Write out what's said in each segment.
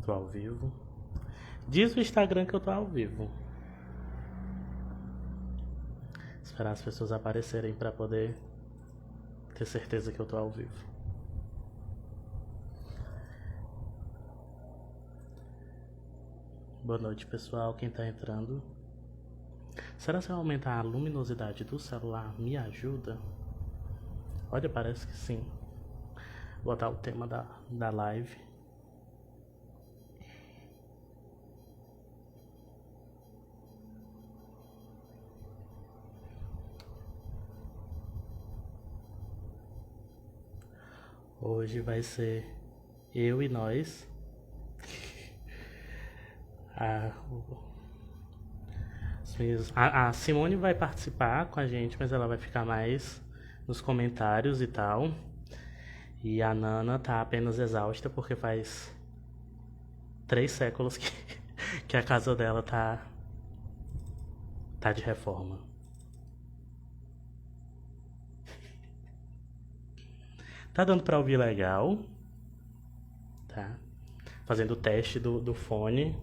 Tô ao vivo. Diz o Instagram que eu tô ao vivo. Esperar as pessoas aparecerem pra poder ter certeza que eu tô ao vivo. Boa noite, pessoal. Quem tá entrando? Será que se eu aumentar a luminosidade do celular me ajuda? Olha, parece que sim. Vou botar o tema da live. Hoje vai ser eu e nós. A Simone vai participar com a gente, mas ela vai ficar mais nos comentários e tal. E a Nana tá apenas exausta porque faz 3 séculos que a casa dela tá de reforma. Tá dando pra ouvir legal. Tá. Fazendo o teste do fone.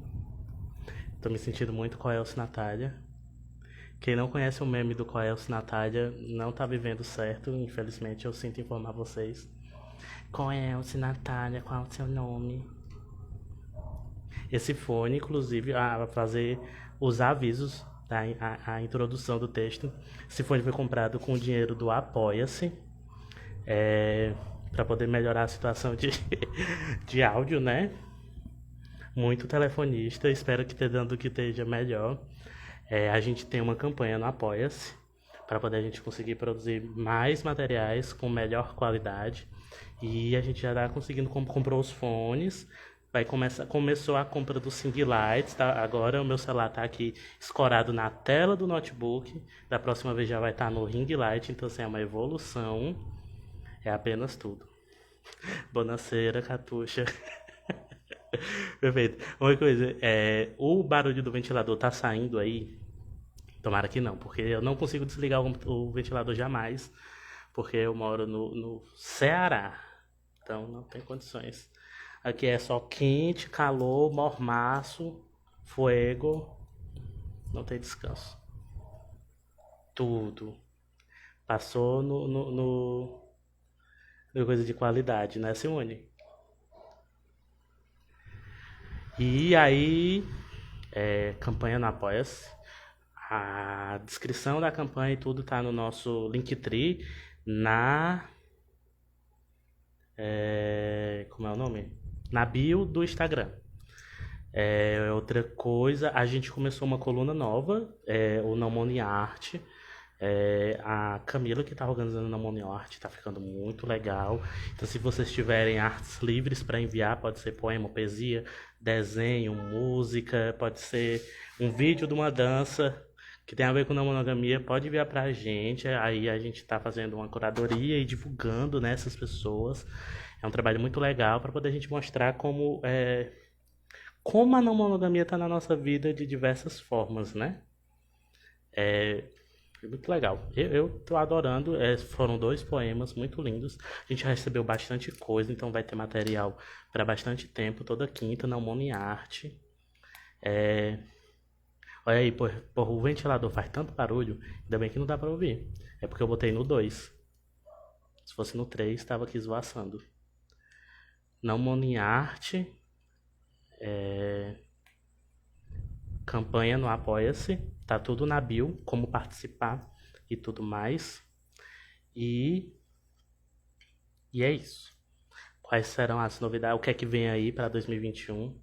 Tô me sentindo muito Coelce Natália. Quem não conhece o meme do Coelce Natália não tá vivendo certo. Infelizmente, eu sinto informar vocês. Coelce Natália, qual é o seu nome? Esse fone, inclusive, a fazer os avisos, a introdução do texto. Esse fone foi comprado com o dinheiro do Apoia-se. Para poder melhorar a situação de áudio, né? Muito telefonista, espero que dando que esteja melhor. A gente tem uma campanha no Apoia-se para poder a gente conseguir produzir mais materiais com melhor qualidade. E a gente já está conseguindo, comprou os fones, começou a compra dos Sing Lights, tá? Agora o meu celular está aqui escorado na tela do notebook, da próxima vez já vai estar no ring light, então assim, é uma evolução, é apenas tudo. Bonaceira, Catuxa. Perfeito. Uma coisa, o barulho do ventilador tá saindo aí? Tomara que não, porque eu não consigo desligar o ventilador jamais, porque eu moro no Ceará, então não tem condições. Aqui é só quente, calor, mormaço, fuego, não tem descanso. Tudo. Passou no coisa de qualidade, né, Simone? E aí, campanha no Apoia-se. A descrição da campanha e tudo tá no nosso Linktree, como é o nome? Na bio do Instagram. Outra coisa, a gente começou uma coluna nova, o Não Money Art. A Camila que tá organizando o Não Money Art, tá ficando muito legal. Então, se vocês tiverem artes livres para enviar, pode ser poema, poesia, desenho, música, pode ser um vídeo de uma dança que tem a ver com não monogamia, pode enviar pra gente. Aí a gente tá fazendo uma curadoria e divulgando, né, essas pessoas. É um trabalho muito legal para poder a gente mostrar como a não monogamia tá na nossa vida de diversas formas, né? É muito legal. Eu tô adorando. Foram 2 poemas muito lindos. A gente já recebeu bastante coisa, então vai ter material para bastante tempo. Toda quinta, na Money Art. Olha aí, o ventilador faz tanto barulho. Ainda bem que não dá pra ouvir. É porque eu botei no 2. Se fosse no 3, tava aqui esvoaçando. Não Money Art. Campanha no Apoia-se. Tá tudo na bio, como participar e tudo mais. E é isso. Quais serão as novidades? O que é que vem aí para 2021?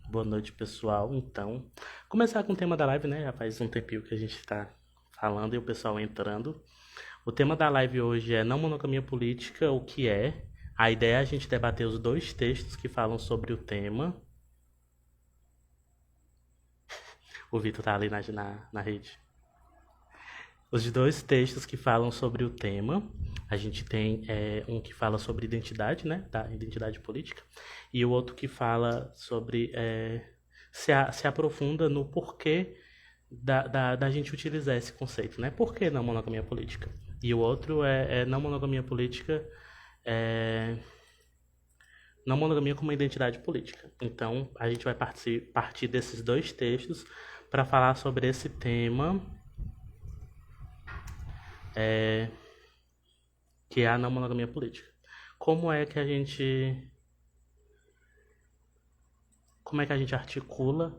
Boa noite, pessoal. Então, começar com o tema da live, né? Já faz um tempinho que a gente está falando e o pessoal entrando. O tema da live hoje é não monogamia política, o que é? A ideia é a gente debater os 2 textos que falam sobre o tema. O Vitor tá ali na rede. Os 2 textos que falam sobre o tema. A gente tem um que fala sobre identidade, né? Da identidade política. E o outro que fala sobre... se aprofunda no porquê da gente utilizar esse conceito, né? Por que não monogamia política? E o outro é não monogamia política não monogamia como uma identidade política. Então, a gente vai partir desses dois textos para falar sobre esse tema, que é a não monogamia política. Como é que a gente articula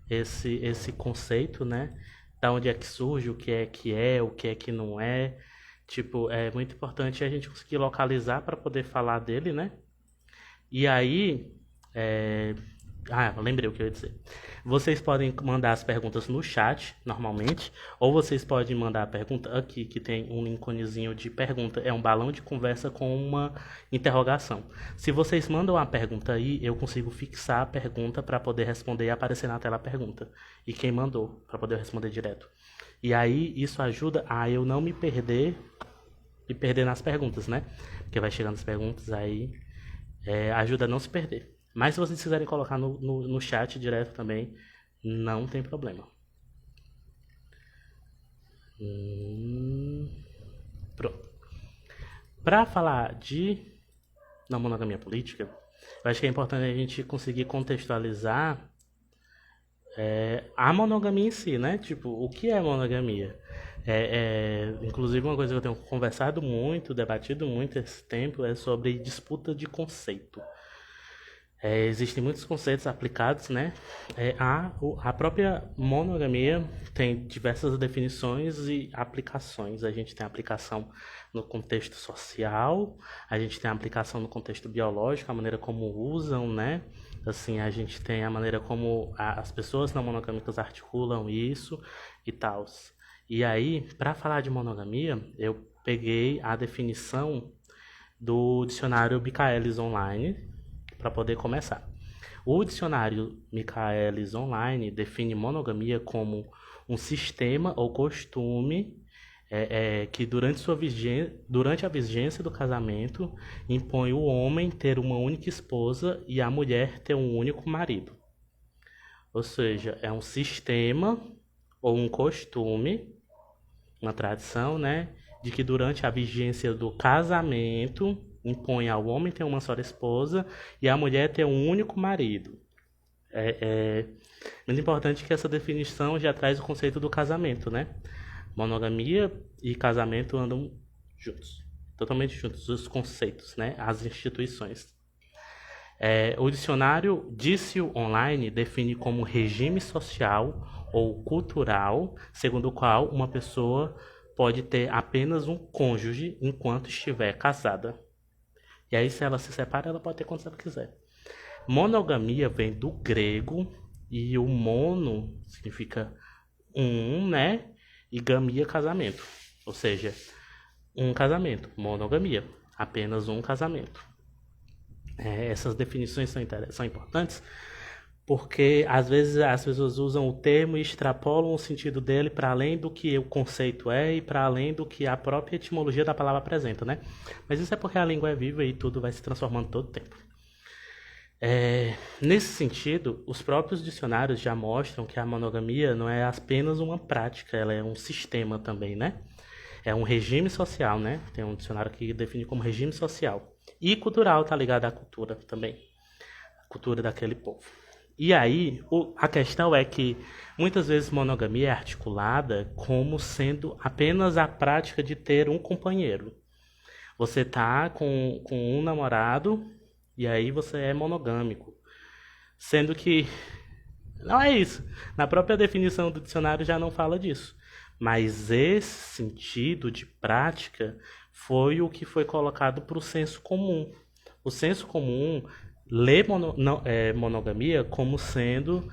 esse conceito, né? Da onde é que surge, o que é que não é. Tipo, é muito importante a gente conseguir localizar para poder falar dele, né? E aí, lembrei o que eu ia dizer. Vocês podem mandar as perguntas no chat, normalmente, ou vocês podem mandar a pergunta aqui, que tem um íconezinho de pergunta. É um balão de conversa com uma interrogação. Se vocês mandam a pergunta aí, eu consigo fixar a pergunta para poder responder e aparecer na tela a pergunta. E quem mandou, para poder responder direto. E aí, isso ajuda a eu não me perder nas perguntas, né? Porque vai chegando as perguntas aí, ajuda a não se perder. Mas se vocês quiserem colocar no chat direto também, não tem problema. Pronto. Para falar de não monogamia política, eu acho que é importante a gente conseguir contextualizar a monogamia em si, né? Tipo, o que é monogamia? Inclusive, uma coisa que eu tenho conversado muito, debatido muito esse tempo, é sobre disputa de conceito. Existem muitos conceitos aplicados, né? A própria monogamia tem diversas definições e aplicações. A gente tem aplicação no contexto social, a gente tem aplicação no contexto biológico, a maneira como usam, né? Assim, a gente tem a maneira como as pessoas não monogâmicas articulam isso e tal. E aí, para falar de monogamia, eu peguei a definição do dicionário Michaelis Online, para poder começar. O dicionário Michaelis Online define monogamia como um sistema ou costume que durante a vigência do casamento impõe o homem ter uma única esposa e a mulher ter um único marido. Ou seja, é um sistema ou um costume, uma tradição, né, de que durante a vigência do casamento impõe ao homem ter uma só esposa e a mulher ter um único marido. É muito importante que essa definição já traz o conceito do casamento, né? Monogamia e casamento andam juntos, totalmente juntos, os conceitos, né? As instituições. O dicionário Dício Online define como regime social ou cultural, segundo o qual uma pessoa pode ter apenas um cônjuge enquanto estiver casada. E aí, se ela se separa, ela pode ter quantos ela quiser. Monogamia vem do grego e o mono significa né? E gamia, casamento. Ou seja, um casamento, monogamia, apenas um casamento. Essas definições são importantes porque às vezes as pessoas usam o termo e extrapolam o sentido dele para além do que o conceito e para além do que a própria etimologia da palavra apresenta, né? Mas isso é porque a língua é viva e tudo vai se transformando todo o tempo. Nesse sentido, os próprios dicionários já mostram que a monogamia não é apenas uma prática, ela é um sistema também, né? É um regime social, né? Tem um dicionário que define como regime social. E cultural, tá ligado à cultura também. A cultura daquele povo. E aí, a questão é que muitas vezes monogamia é articulada como sendo apenas a prática de ter um companheiro. Você tá com um namorado e aí você é monogâmico. Sendo que não é isso. Na própria definição do dicionário já não fala disso. Mas esse sentido de prática foi o que foi colocado para o senso comum. O senso comum lê monogamia como sendo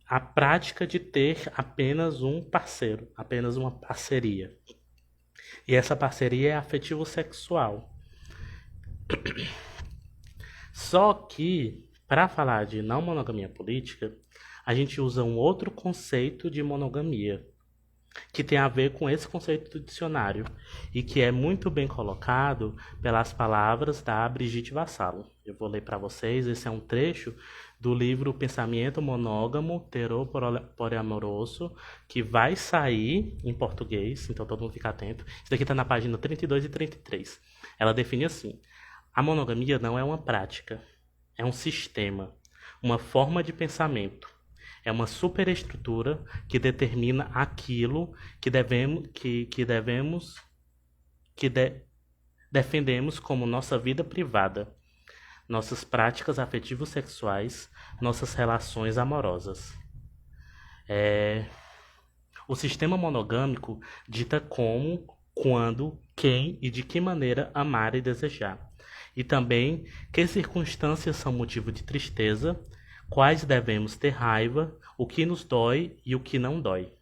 a prática de ter apenas um parceiro, apenas uma parceria. E essa parceria é afetivo-sexual. Só que, para falar de não monogamia política, a gente usa um outro conceito de monogamia, que tem a ver com esse conceito do dicionário, e que é muito bem colocado pelas palavras da Brigitte Vassalo. Eu vou ler para vocês, esse é um trecho do livro Pensamento Monógamo, Terror Poliamoroso, que vai sair em português, então todo mundo fica atento. Isso daqui está na página 32 e 33. Ela define assim: A monogamia não é uma prática, é um sistema, uma forma de pensamento. É uma superestrutura que determina aquilo que defendemos como nossa vida privada, nossas práticas afetivo-sexuais, nossas relações amorosas. O sistema monogâmico dita como, quando, quem e de que maneira amar e desejar. E também que circunstâncias são motivo de tristeza, quais devemos ter raiva, o que nos dói e o que não dói.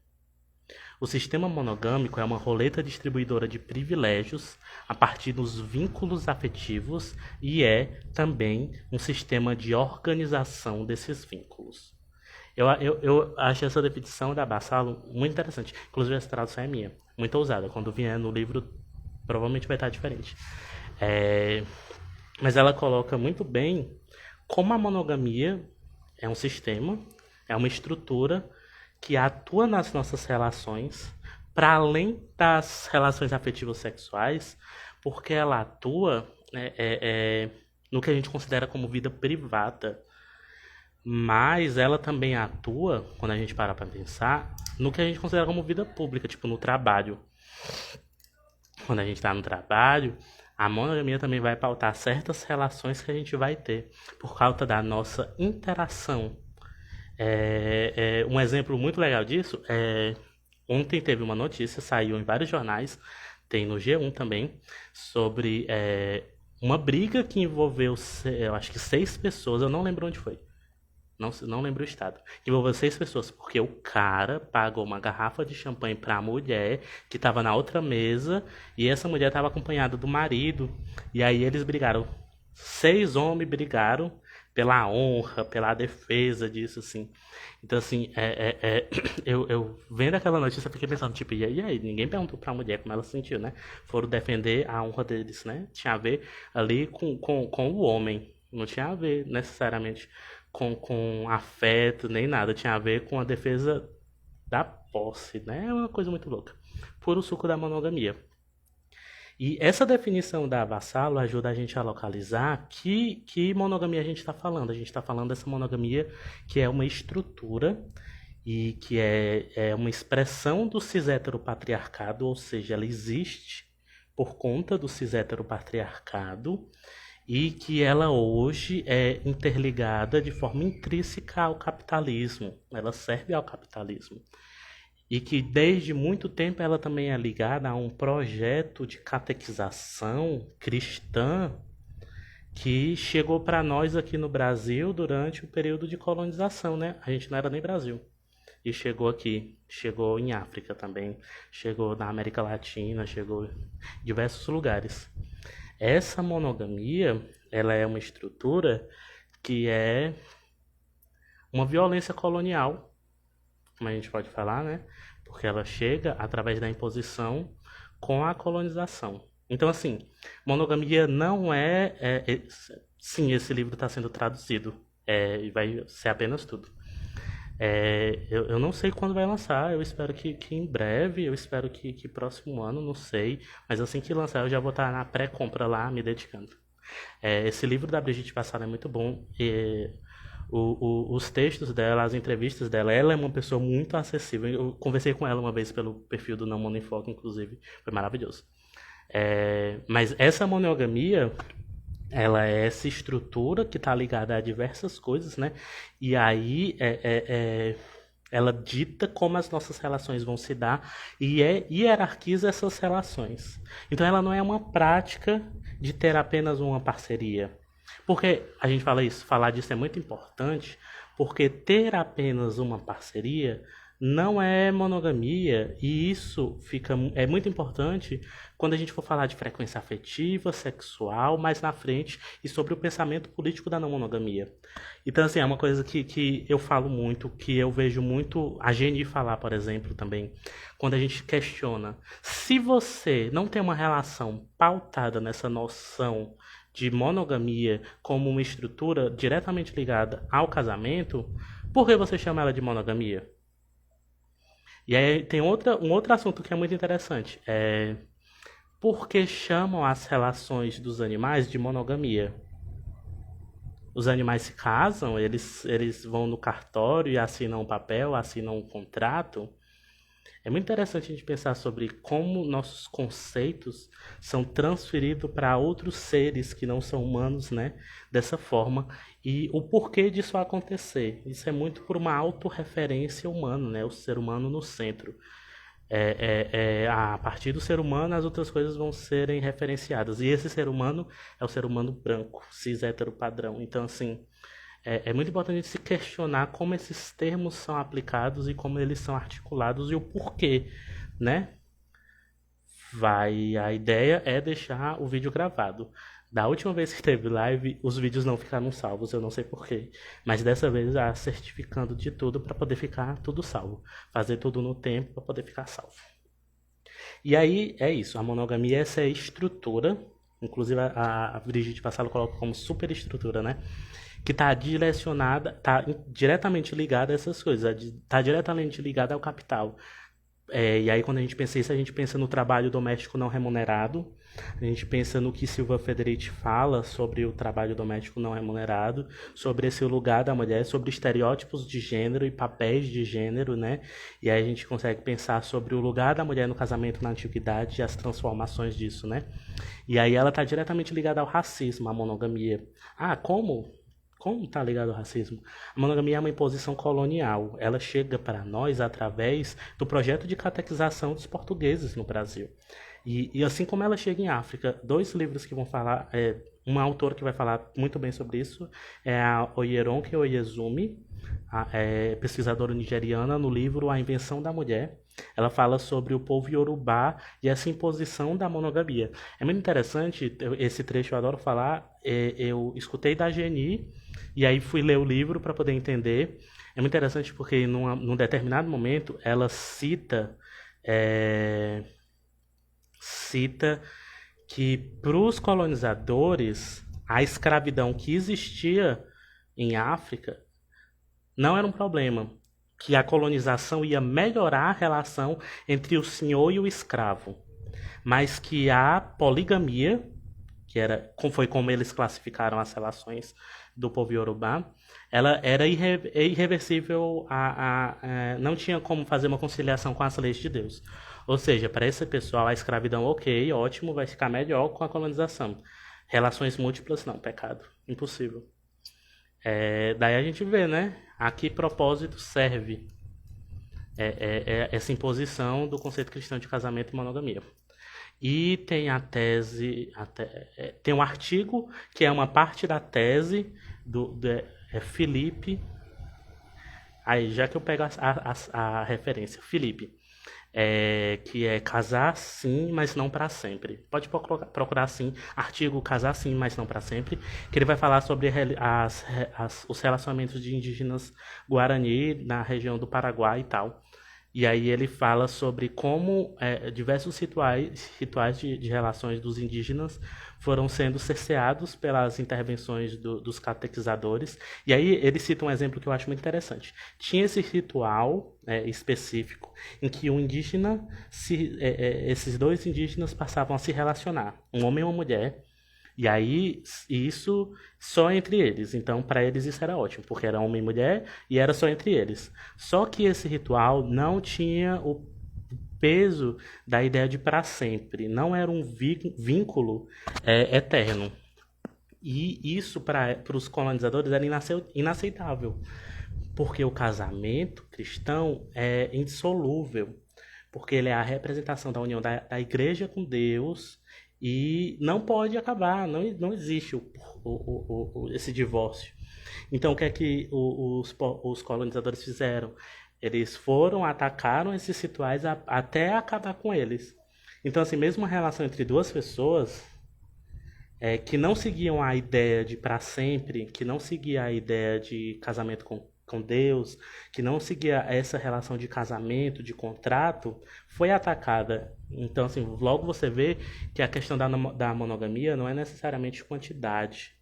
O sistema monogâmico é uma roleta distribuidora de privilégios a partir dos vínculos afetivos e é também um sistema de organização desses vínculos. Eu acho essa definição da Bassalo muito interessante. Inclusive, essa tradução é minha, muito ousada. Quando vier no livro, provavelmente vai estar diferente. Mas ela coloca muito bem como a monogamia é um sistema, é uma estrutura que atua nas nossas relações, para além das relações afetivas sexuais, porque ela atua no que a gente considera como vida privada. Mas ela também atua, quando a gente para pra pensar, no que a gente considera como vida pública, tipo no trabalho. Quando a gente tá no trabalho, a monogamia também vai pautar certas relações que a gente vai ter, por causa da nossa interação. Um exemplo muito legal disso ontem teve uma notícia, saiu em vários jornais, tem no G1 também, sobre uma briga que envolveu, eu acho que 6 pessoas, eu não lembro onde foi. Não lembro o estado. Envolveu 6 pessoas, porque o cara pagou uma garrafa de champanhe pra mulher que tava na outra mesa, e essa mulher tava acompanhada do marido, e aí eles brigaram. 6 homens brigaram pela honra, pela defesa disso, assim. Então, assim, eu vendo aquela notícia, fiquei pensando, tipo, e aí? Ninguém perguntou pra mulher como ela se sentiu, né? Foram defender a honra deles, né? Tinha a ver ali com o homem. Não tinha a ver, necessariamente, com afeto, nem nada. Tinha a ver com a defesa da posse, né? É uma coisa muito louca. Puro suco da monogamia. E essa definição da Vassalo ajuda a gente a localizar que monogamia a gente está falando. A gente está falando dessa monogamia que é uma estrutura e que é uma expressão do cis-heteropatriarcado, ou seja, ela existe por conta do cis-heteropatriarcado e que ela hoje é interligada de forma intrínseca ao capitalismo. Ela serve ao capitalismo. E que desde muito tempo ela também é ligada a um projeto de catequização cristã que chegou para nós aqui no Brasil durante o período de colonização, né? A gente não era nem Brasil. E chegou aqui, chegou em África também, chegou na América Latina, chegou em diversos lugares. Essa monogamia, ela é uma estrutura que é uma violência colonial, como a gente pode falar, né? Porque ela chega através da imposição com a colonização. Então, assim, monogamia não sim, esse livro está sendo traduzido. E vai ser apenas tudo. Eu não sei quando vai lançar, eu espero que em breve, eu espero que próximo ano, não sei. Mas assim que lançar, eu já vou estar na pré-compra lá, me dedicando. Esse livro da Brigitte Vassalo é muito bom. Os textos dela, as entrevistas dela, ela é uma pessoa muito acessível. Eu conversei com ela uma vez pelo perfil do Não Mono em Foco, inclusive, foi maravilhoso. Mas essa monogamia, ela é essa estrutura que está ligada a diversas coisas, né? E aí ela dita como as nossas relações vão se dar e hierarquiza essas relações. Então ela não é uma prática de ter apenas uma parceria. Porque a gente falar disso é muito importante, porque ter apenas uma parceria não é monogamia, e isso é muito importante quando a gente for falar de frequência afetiva, sexual, mais na frente, e sobre o pensamento político da não monogamia. Então, assim, é uma coisa que eu falo muito, que eu vejo muito a Geni falar, por exemplo, também, quando a gente questiona. Se você não tem uma relação pautada nessa noção de monogamia como uma estrutura diretamente ligada ao casamento, por que você chama ela de monogamia? E aí tem um outro assunto que é muito interessante. porque chamam as relações dos animais de monogamia. Os animais se casam, eles vão no cartório e assinam um papel, assinam um contrato. É muito interessante a gente pensar sobre como nossos conceitos são transferidos para outros seres que não são humanos, né? Dessa forma. E o porquê disso acontecer. Isso é muito por uma autorreferência humana, né? O ser humano no centro. A partir do ser humano, as outras coisas vão serem referenciadas. E esse ser humano é o ser humano branco, cis hétero padrão. Então, assim, é muito importante se questionar como esses termos são aplicados e como eles são articulados e o porquê, né? A ideia é deixar o vídeo gravado. Da última vez que teve live, os vídeos não ficaram salvos, eu não sei porquê. Mas dessa vez, certificando de tudo para poder ficar tudo salvo. Fazer tudo no tempo para poder ficar salvo. E aí, é isso. A monogamia, essa é a estrutura. Inclusive, a Brigitte Vassalo coloca como superestrutura, né? Que está direcionada, está diretamente ligada a essas coisas. Está diretamente ligada ao capital. E aí, quando a gente pensa isso, a gente pensa no trabalho doméstico não remunerado, a gente pensa no que Silva Federici fala sobre o trabalho doméstico não remunerado, sobre esse lugar da mulher, sobre estereótipos de gênero e papéis de gênero, né? E aí a gente consegue pensar sobre o lugar da mulher no casamento na antiguidade e as transformações disso, né? E aí ela está diretamente ligada ao racismo, à monogamia. Ah, como? Como está ligado ao racismo? A monogamia é uma imposição colonial. Ela chega para nós através do projeto de catequização dos portugueses no Brasil. E assim como ela chega em África, dois livros que vão falar, uma autora que vai falar muito bem sobre isso é a Oyeronke Oyezumi, pesquisadora nigeriana, no livro A Invenção da Mulher. Ela fala sobre o povo Yorubá e essa imposição da monogamia. É muito interessante, esse trecho eu adoro falar, eu escutei da Geni e aí fui ler o livro para poder entender. É muito interessante porque num determinado momento ela cita que para os colonizadores a escravidão que existia em África não era um problema, que a colonização ia melhorar a relação entre o senhor e o escravo, mas que a poligamia, foi como eles classificaram as relações do povo Yorubá, ela era irreversível, não tinha como fazer uma conciliação com as leis de Deus. Ou seja, para esse pessoal, a escravidão, ok, ótimo, vai ficar melhor com a colonização. Relações múltiplas, não, pecado, impossível. Daí a gente vê, né? A que propósito serve essa imposição do conceito cristão de casamento e monogamia. E tem a tese, tem um artigo que é uma parte da tese do Felipe. Aí, já que eu pego a referência, Felipe, que é casar sim, mas não para sempre. Pode procurar assim, artigo casar sim, mas não para sempre, que ele vai falar sobre os relacionamentos de indígenas Guarani na região do Paraguai e tal. E aí ele fala sobre como diversos rituais de relações dos indígenas foram sendo cerceados pelas intervenções dos catequizadores. E aí ele cita um exemplo que eu acho muito interessante. Tinha esse ritual específico em que um indígena, esses dois indígenas passavam a se relacionar, um homem e uma mulher. E aí, isso só entre eles. Então, para eles isso era ótimo, porque era homem e mulher e era só entre eles. Só que esse ritual não tinha o peso da ideia de para sempre. Não era um vínculo eterno. E isso, para os colonizadores, era inaceitável. Porque o casamento cristão é indissolúvel. Porque ele é a representação da união da igreja com Deus. E não pode acabar, não existe esse divórcio. Então, o que é que os colonizadores fizeram? Eles atacaram esses rituais até acabar com eles. Então, assim, mesmo uma relação entre duas pessoas que não seguiam a ideia de para sempre, que não seguia a ideia de casamento com Deus, que não seguia essa relação de casamento, de contrato, foi atacada. Então, assim, logo você vê que a questão da monogamia não é necessariamente quantidade,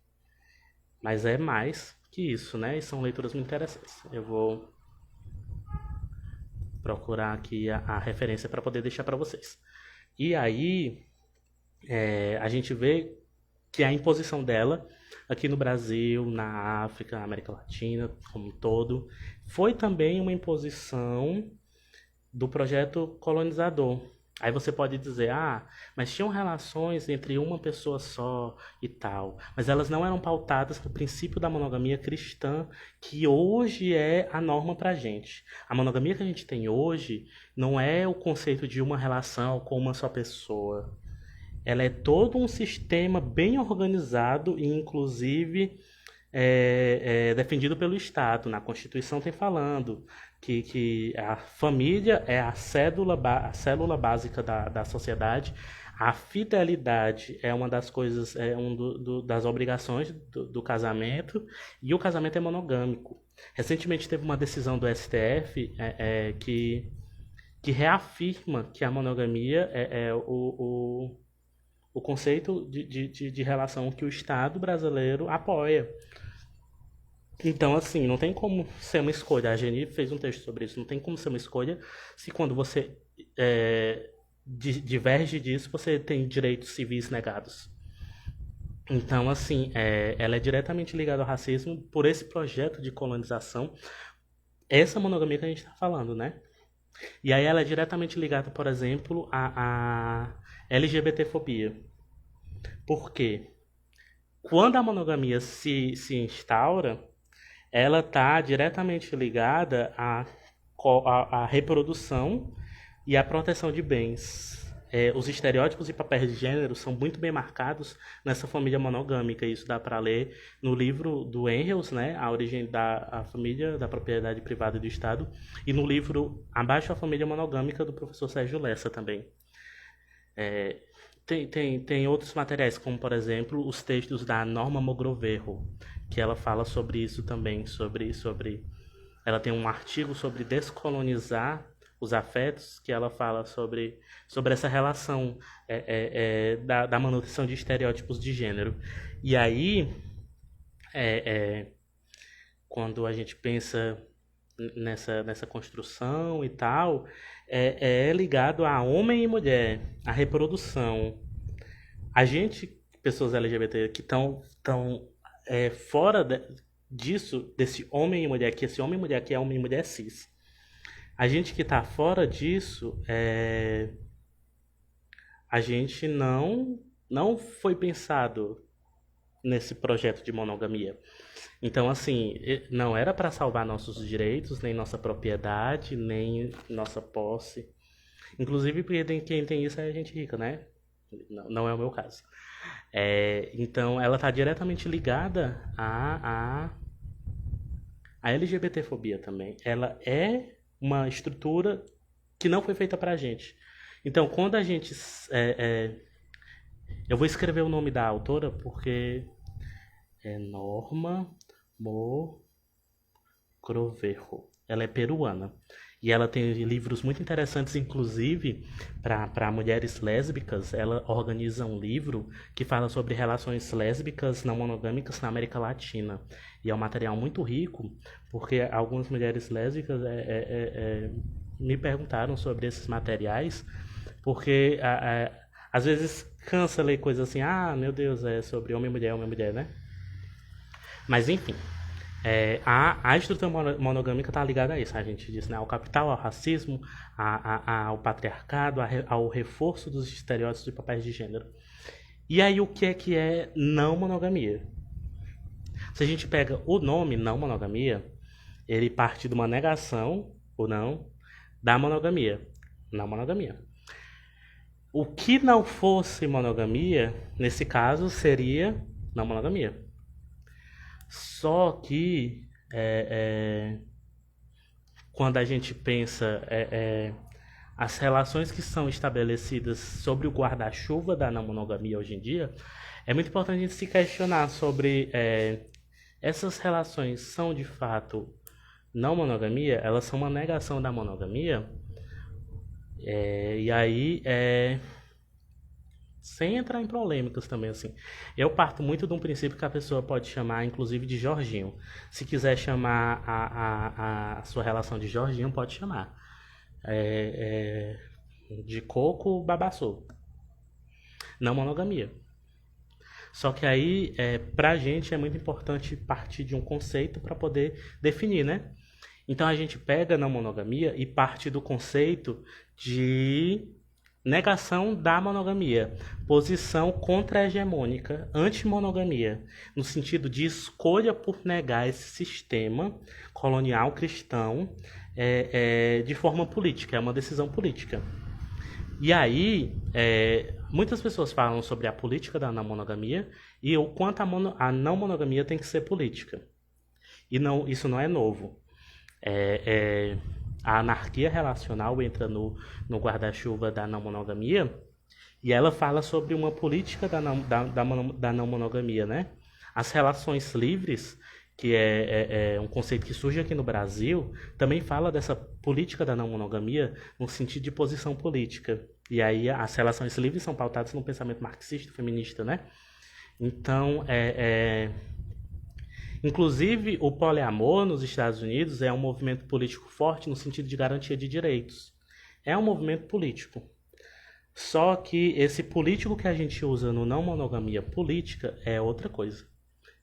mas é mais que isso, né? E são leituras muito interessantes. Eu vou procurar aqui a referência para poder deixar para vocês. E aí, a gente vê que a imposição dela aqui no Brasil, na África, na América Latina como um todo, foi também uma imposição do projeto colonizador. Aí você pode dizer, mas tinham relações entre uma pessoa só e tal. Mas elas não eram pautadas no princípio da monogamia cristã, que hoje é a norma pra gente. A monogamia que a gente tem hoje não é o conceito de uma relação com uma só pessoa. Ela é todo um sistema bem organizado e, inclusive, defendido pelo Estado. Na Constituição tem falando que a família é a célula básica da sociedade. A fidelidade é uma das coisas, das obrigações do casamento, e o casamento é monogâmico. Recentemente teve uma decisão do STF que reafirma que a monogamia é o conceito de relação que o Estado brasileiro apoia. Então, assim, não tem como ser uma escolha. A Geni fez um texto sobre isso. Não tem como ser uma escolha se quando você diverge disso, você tem direitos civis negados. Então, assim, ela é diretamente ligada ao racismo por esse projeto de colonização. Essa monogamia que a gente está falando, né? E aí ela é diretamente ligada, por exemplo, à LGBTfobia. Por quê? Quando a monogamia se instaura, ela está diretamente ligada à reprodução e à proteção de bens. Os estereótipos e papéis de gênero são muito bem marcados nessa família monogâmica. Isso dá para ler no livro do Engels, né, A Origem da Família, da Propriedade Privada e do Estado, e no livro Abaixo a Família Monogâmica, do professor Sérgio Lessa também. Tem outros materiais, como, por exemplo, os textos da Norma Mogrovejo, que ela fala sobre isso também, ela tem um artigo sobre descolonizar os afetos, que ela fala sobre essa relação da manutenção de estereótipos de gênero. E aí, quando a gente pensa nessa construção e tal, é ligado a homem e mulher, a reprodução. A gente, pessoas LGBT que estão fora disso, desse homem e mulher, que esse homem e mulher que é homem e mulher cis. A gente que está fora disso, a gente não foi pensado nesse projeto de monogamia. Então, assim, não era para salvar nossos direitos, nem nossa propriedade, nem nossa posse. Inclusive, porque quem tem isso é a gente rica, né? Não é o meu caso. Então, ela está diretamente ligada à LGBTfobia também. Ela é uma estrutura que não foi feita pra gente. Então, quando a gente... eu vou escrever o nome da autora porque é Norma Mogrovejo. Ela é peruana. E ela tem livros muito interessantes, inclusive para mulheres lésbicas. Ela organiza um livro que fala sobre relações lésbicas não monogâmicas na América Latina. E é um material muito rico, porque algumas mulheres lésbicas me perguntaram sobre esses materiais, porque às vezes cansa ler coisas assim, meu Deus, é sobre homem e mulher, né? Mas enfim. A estrutura monogâmica está ligada a isso, a gente diz, né? Ao capital, ao racismo, ao patriarcado, ao reforço dos estereótipos de papéis de gênero. E aí, o que é não monogamia? Se a gente pega o nome não monogamia, ele parte de uma negação, ou não, da monogamia. Não monogamia. O que não fosse monogamia, nesse caso, seria não monogamia. Só que quando a gente pensa as relações que são estabelecidas sobre o guarda-chuva da não monogamia hoje em dia, é muito importante a gente se questionar sobre essas relações são de fato não monogamia, elas são uma negação da monogamia, e aí sem entrar em polêmicas também, assim. Eu parto muito de um princípio que a pessoa pode chamar, inclusive, de Jorginho. Se quiser chamar a sua relação de Jorginho, pode chamar. De coco, babaçou. não monogamia. Só que aí, pra gente, é muito importante partir de um conceito para poder definir, né? Então a gente pega não monogamia e parte do conceito de negação da monogamia, posição contra-hegemônica, anti-monogamia, no sentido de escolha por negar esse sistema colonial cristão de forma política, é uma decisão política. E aí, muitas pessoas falam sobre a política da não monogamia e o quanto a não monogamia tem que ser política. E não, isso não é novo. A anarquia relacional entra no guarda-chuva da não monogamia e ela fala sobre uma política da não monogamia, né? As relações livres, que é um conceito que surge aqui no Brasil, também fala dessa política da não monogamia no sentido de posição política. E aí as relações livres são pautadas no pensamento marxista, feminista, né? Então, inclusive, o poliamor nos Estados Unidos é um movimento político forte no sentido de garantia de direitos. É um movimento político. Só que esse político que a gente usa no não monogamia política é outra coisa.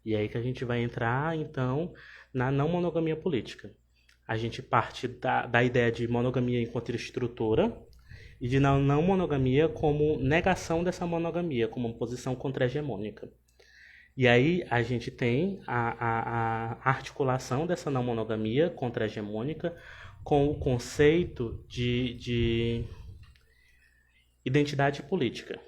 E é aí que a gente vai entrar, então, na não monogamia política. A gente parte da ideia de monogamia enquanto estrutura e de não monogamia como negação dessa monogamia, como uma posição contra-hegemônica. E aí a gente tem a articulação dessa não monogamia contra-hegemônica com o conceito de identidade política.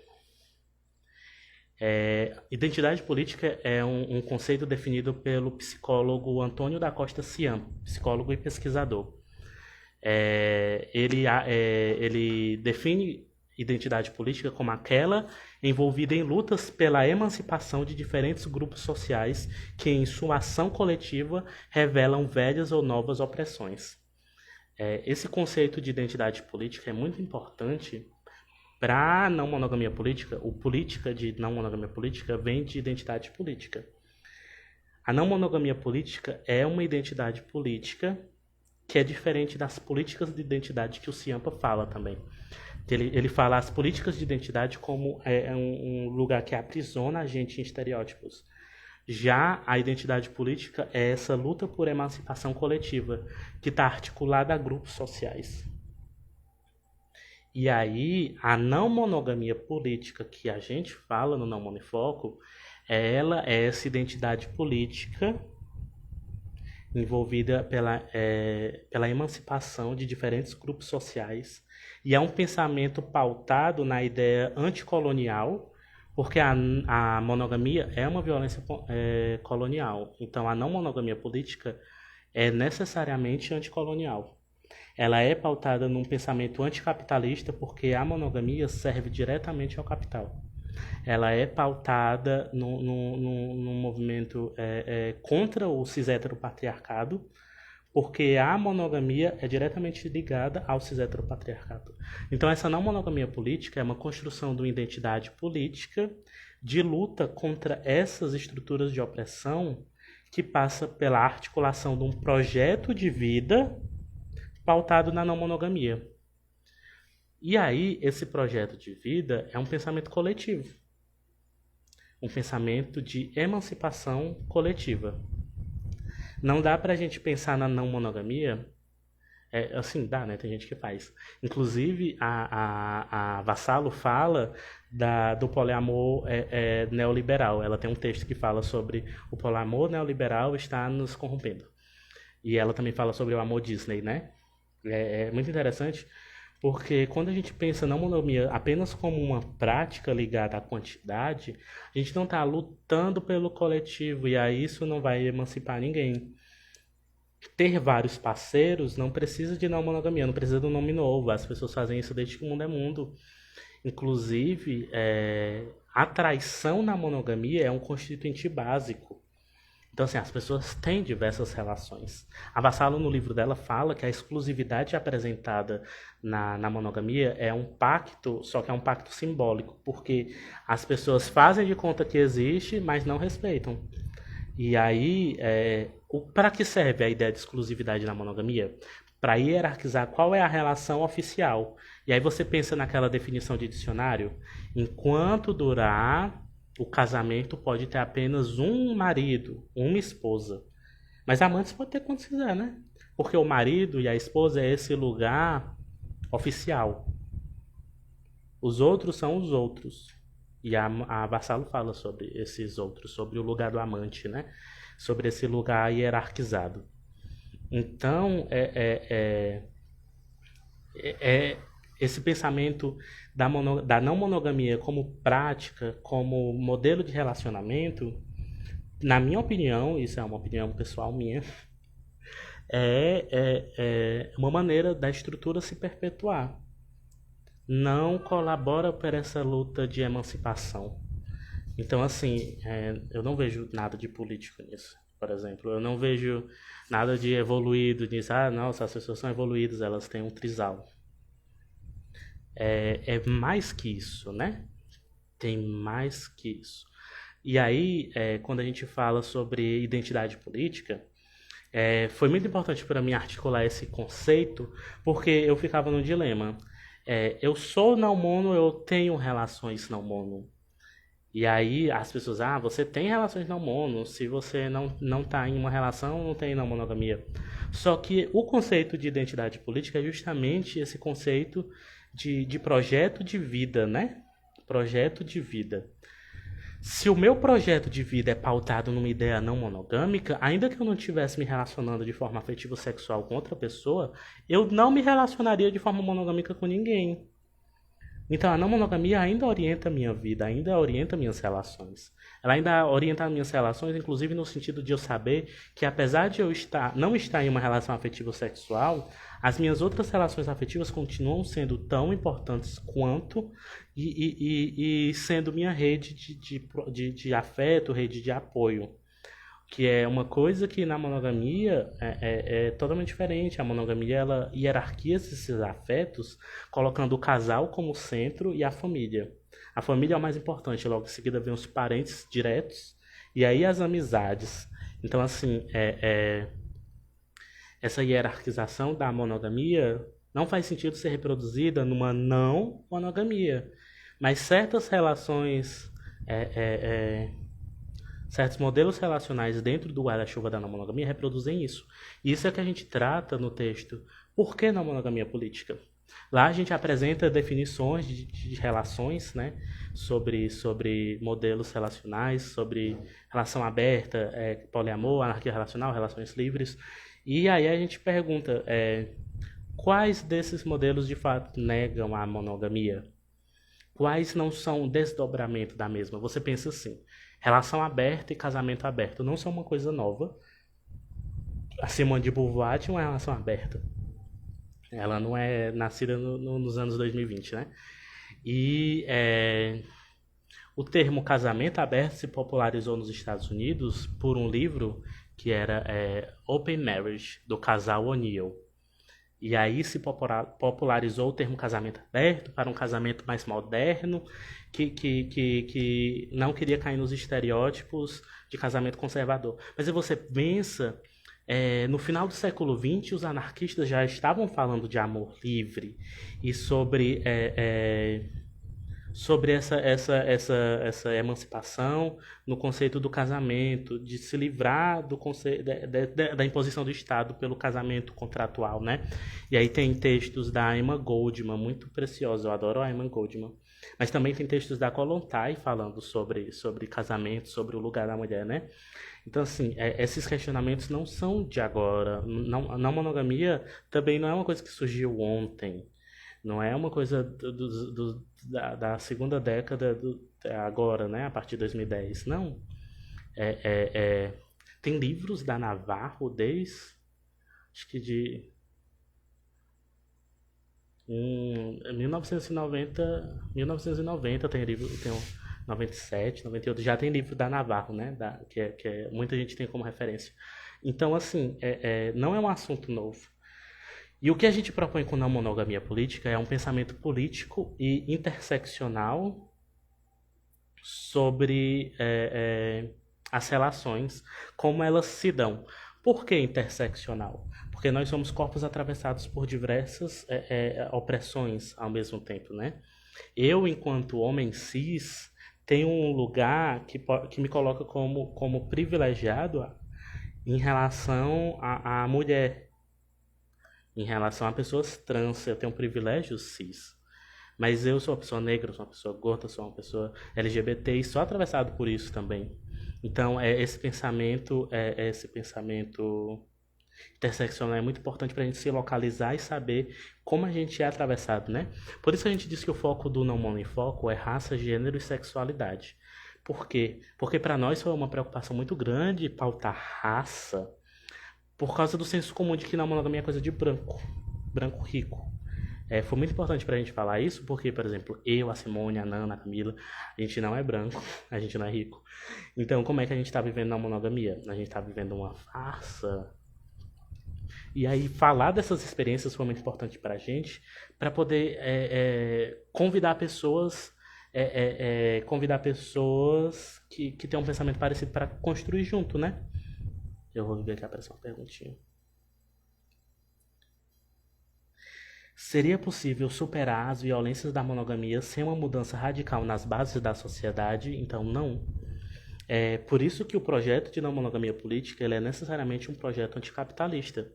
Identidade política é um conceito definido pelo psicólogo Antônio da Costa Cian, psicólogo e pesquisador. Ele define identidade política como aquela envolvida em lutas pela emancipação de diferentes grupos sociais que, em sua ação coletiva, revelam velhas ou novas opressões. Esse conceito de identidade política é muito importante para a não monogamia política. O política de não monogamia política vem de identidade política. A não monogamia política é uma identidade política que é diferente das políticas de identidade que o Ciampa fala também. Ele fala as políticas de identidade como um lugar que aprisiona a gente em estereótipos. Já a identidade política é essa luta por emancipação coletiva, que está articulada a grupos sociais. E aí, a não monogamia política que a gente fala no Não Monofoco, ela é essa identidade política envolvida pela emancipação de diferentes grupos sociais. E é um pensamento pautado na ideia anticolonial, porque a monogamia é uma violência colonial. Então, a não monogamia política é necessariamente anticolonial. Ela é pautada num pensamento anticapitalista, porque a monogamia serve diretamente ao capital. Ela é pautada num movimento contra o cis-heteropatriarcado, porque a monogamia é diretamente ligada ao cis-heteropatriarcado. Então, essa não monogamia política é uma construção de uma identidade política de luta contra essas estruturas de opressão que passa pela articulação de um projeto de vida pautado na não monogamia. E aí, esse projeto de vida é um pensamento coletivo. Um pensamento de emancipação coletiva. Não dá pra gente pensar na não monogamia, assim, dá, né? Tem gente que faz. Inclusive, a Vassalo fala do poliamor neoliberal. Ela tem um texto que fala sobre o poliamor neoliberal está nos corrompendo. E ela também fala sobre o amor Disney, né? É muito interessante, porque quando a gente pensa na monogamia apenas como uma prática ligada à quantidade, a gente não está lutando pelo coletivo, e aí isso não vai emancipar ninguém. Ter vários parceiros não precisa de não monogamia, não precisa de um nome novo. As pessoas fazem isso desde que o mundo é mundo. Inclusive, a traição na monogamia é um constituinte básico. Então, assim, as pessoas têm diversas relações. A Vassalo, no livro dela, fala que a exclusividade apresentada na monogamia é um pacto, só que é um pacto simbólico, porque as pessoas fazem de conta que existe, mas não respeitam. E aí, para que serve a ideia de exclusividade na monogamia? para hierarquizar qual é a relação oficial. E aí você pensa naquela definição de dicionário: enquanto durar o casamento, pode ter apenas um marido, uma esposa. Mas amantes pode ter quantos quiser, né? Porque o marido e a esposa é esse lugar oficial. Os outros são os outros. E a Vassalo fala sobre esses outros, sobre o lugar do amante, né? Sobre esse lugar hierarquizado. Então, esse pensamento da não monogamia como prática, como modelo de relacionamento, na minha opinião, isso é uma opinião pessoal minha, é uma maneira da estrutura se perpetuar. Não colabora para essa luta de emancipação. Então, assim, eu não vejo nada de político nisso, por exemplo. Eu não vejo nada de evoluído nisso. Ah, nossa, as pessoas são evoluídas, elas têm um trisal. É mais que isso, né? Tem mais que isso. E aí, quando a gente fala sobre identidade política, foi muito importante para mim articular esse conceito, porque eu ficava no dilema. Eu sou não mono, eu tenho relações não mono. E aí as pessoas, você tem relações não mono, se você não tá em uma relação, não tem não monogamia. Só que o conceito de identidade política é justamente esse conceito de projeto de vida, né? Projeto de vida. Se o meu projeto de vida é pautado numa ideia não monogâmica, ainda que eu não estivesse me relacionando de forma afetiva sexual com outra pessoa, eu não me relacionaria de forma monogâmica com ninguém. Então a não monogamia ainda orienta a minha vida, ainda orienta minhas relações. Ela ainda orienta as minhas relações, inclusive no sentido de eu saber que apesar de eu não estar em uma relação afetiva sexual, as minhas outras relações afetivas continuam sendo tão importantes quanto e sendo minha rede de afeto, rede de apoio. Que é uma coisa que na monogamia é totalmente diferente. A monogamia, ela hierarquiza esses afetos, colocando o casal como centro e a família. A família é o mais importante, logo em seguida vem os parentes diretos e aí as amizades. Então, assim, essa hierarquização da monogamia não faz sentido ser reproduzida numa não monogamia. Mas certas relações... certos modelos relacionais dentro do guarda-chuva da não monogamia reproduzem isso. Isso é que a gente trata no texto. Por que não monogamia política? Lá a gente apresenta definições de relações, né? Sobre modelos relacionais, sobre relação aberta, poliamor, anarquia relacional, relações livres. E aí a gente pergunta, quais desses modelos de fato negam a monogamia? Quais não são um desdobramento da mesma? Você pensa assim, relação aberta e casamento aberto não são uma coisa nova. A Simone de Beauvoir tinha uma relação aberta. Ela não é nascida nos anos 2020, né? E o termo casamento aberto se popularizou nos Estados Unidos por um livro que era Open Marriage, do casal O'Neill. E aí se popularizou o termo casamento aberto para um casamento mais moderno, que não queria cair nos estereótipos de casamento conservador. Mas aí você pensa, no final do século XX, os anarquistas já estavam falando de amor livre e sobre essa emancipação no conceito do casamento, de se livrar do conceito, da imposição do Estado pelo casamento contratual, né? E aí tem textos da Emma Goldman, muito preciosos, eu adoro a Emma Goldman. Mas também tem textos da Kollontai falando sobre casamento, sobre o lugar da mulher, né? Então, assim, esses questionamentos não são de agora. Não monogamia também não é uma coisa que surgiu ontem. Não é uma coisa da segunda década agora, né? A partir de 2010. Não. Tem livros da Navarro desde... Acho que de... 1990 tem livro... Tem 97, 98, já tem livro da Navarro, né? Que muita gente tem como referência. Então, assim, não é um assunto novo. E o que a gente propõe com não monogamia política é um pensamento político e interseccional sobre as relações, como elas se dão. Por que interseccional? Porque nós somos corpos atravessados por diversas opressões ao mesmo tempo, né? Eu, enquanto homem cis, tenho um lugar que me coloca como privilegiado em relação à mulher, em relação a pessoas trans. Eu tenho privilégios cis. Mas eu sou uma pessoa negra, sou uma pessoa gorda, sou uma pessoa LGBT e sou atravessado por isso também. Então, esse pensamento interseccional é muito importante para a gente se localizar e saber como a gente é atravessado, né? Por isso a gente diz que o foco do Não Monofoco é raça, gênero e sexualidade. Por quê? Porque para nós foi uma preocupação muito grande pautar raça por causa do senso comum de que não monogamia é coisa de branco, branco rico. Foi muito importante pra gente falar isso, porque, por exemplo, eu, a Simone, a Nana, a Camila, a gente não é branco, a gente não é rico. Então, como é que a gente tá vivendo na monogamia? A gente tá vivendo uma farsa. E aí, falar dessas experiências foi muito importante pra gente, pra poder convidar pessoas que têm um pensamento parecido para construir junto, né? Eu vou ver aqui a uma perguntinha. Seria possível superar as violências da monogamia sem uma mudança radical nas bases da sociedade? Então, não. É por isso que o projeto de não monogamia política ele é necessariamente um projeto anticapitalista.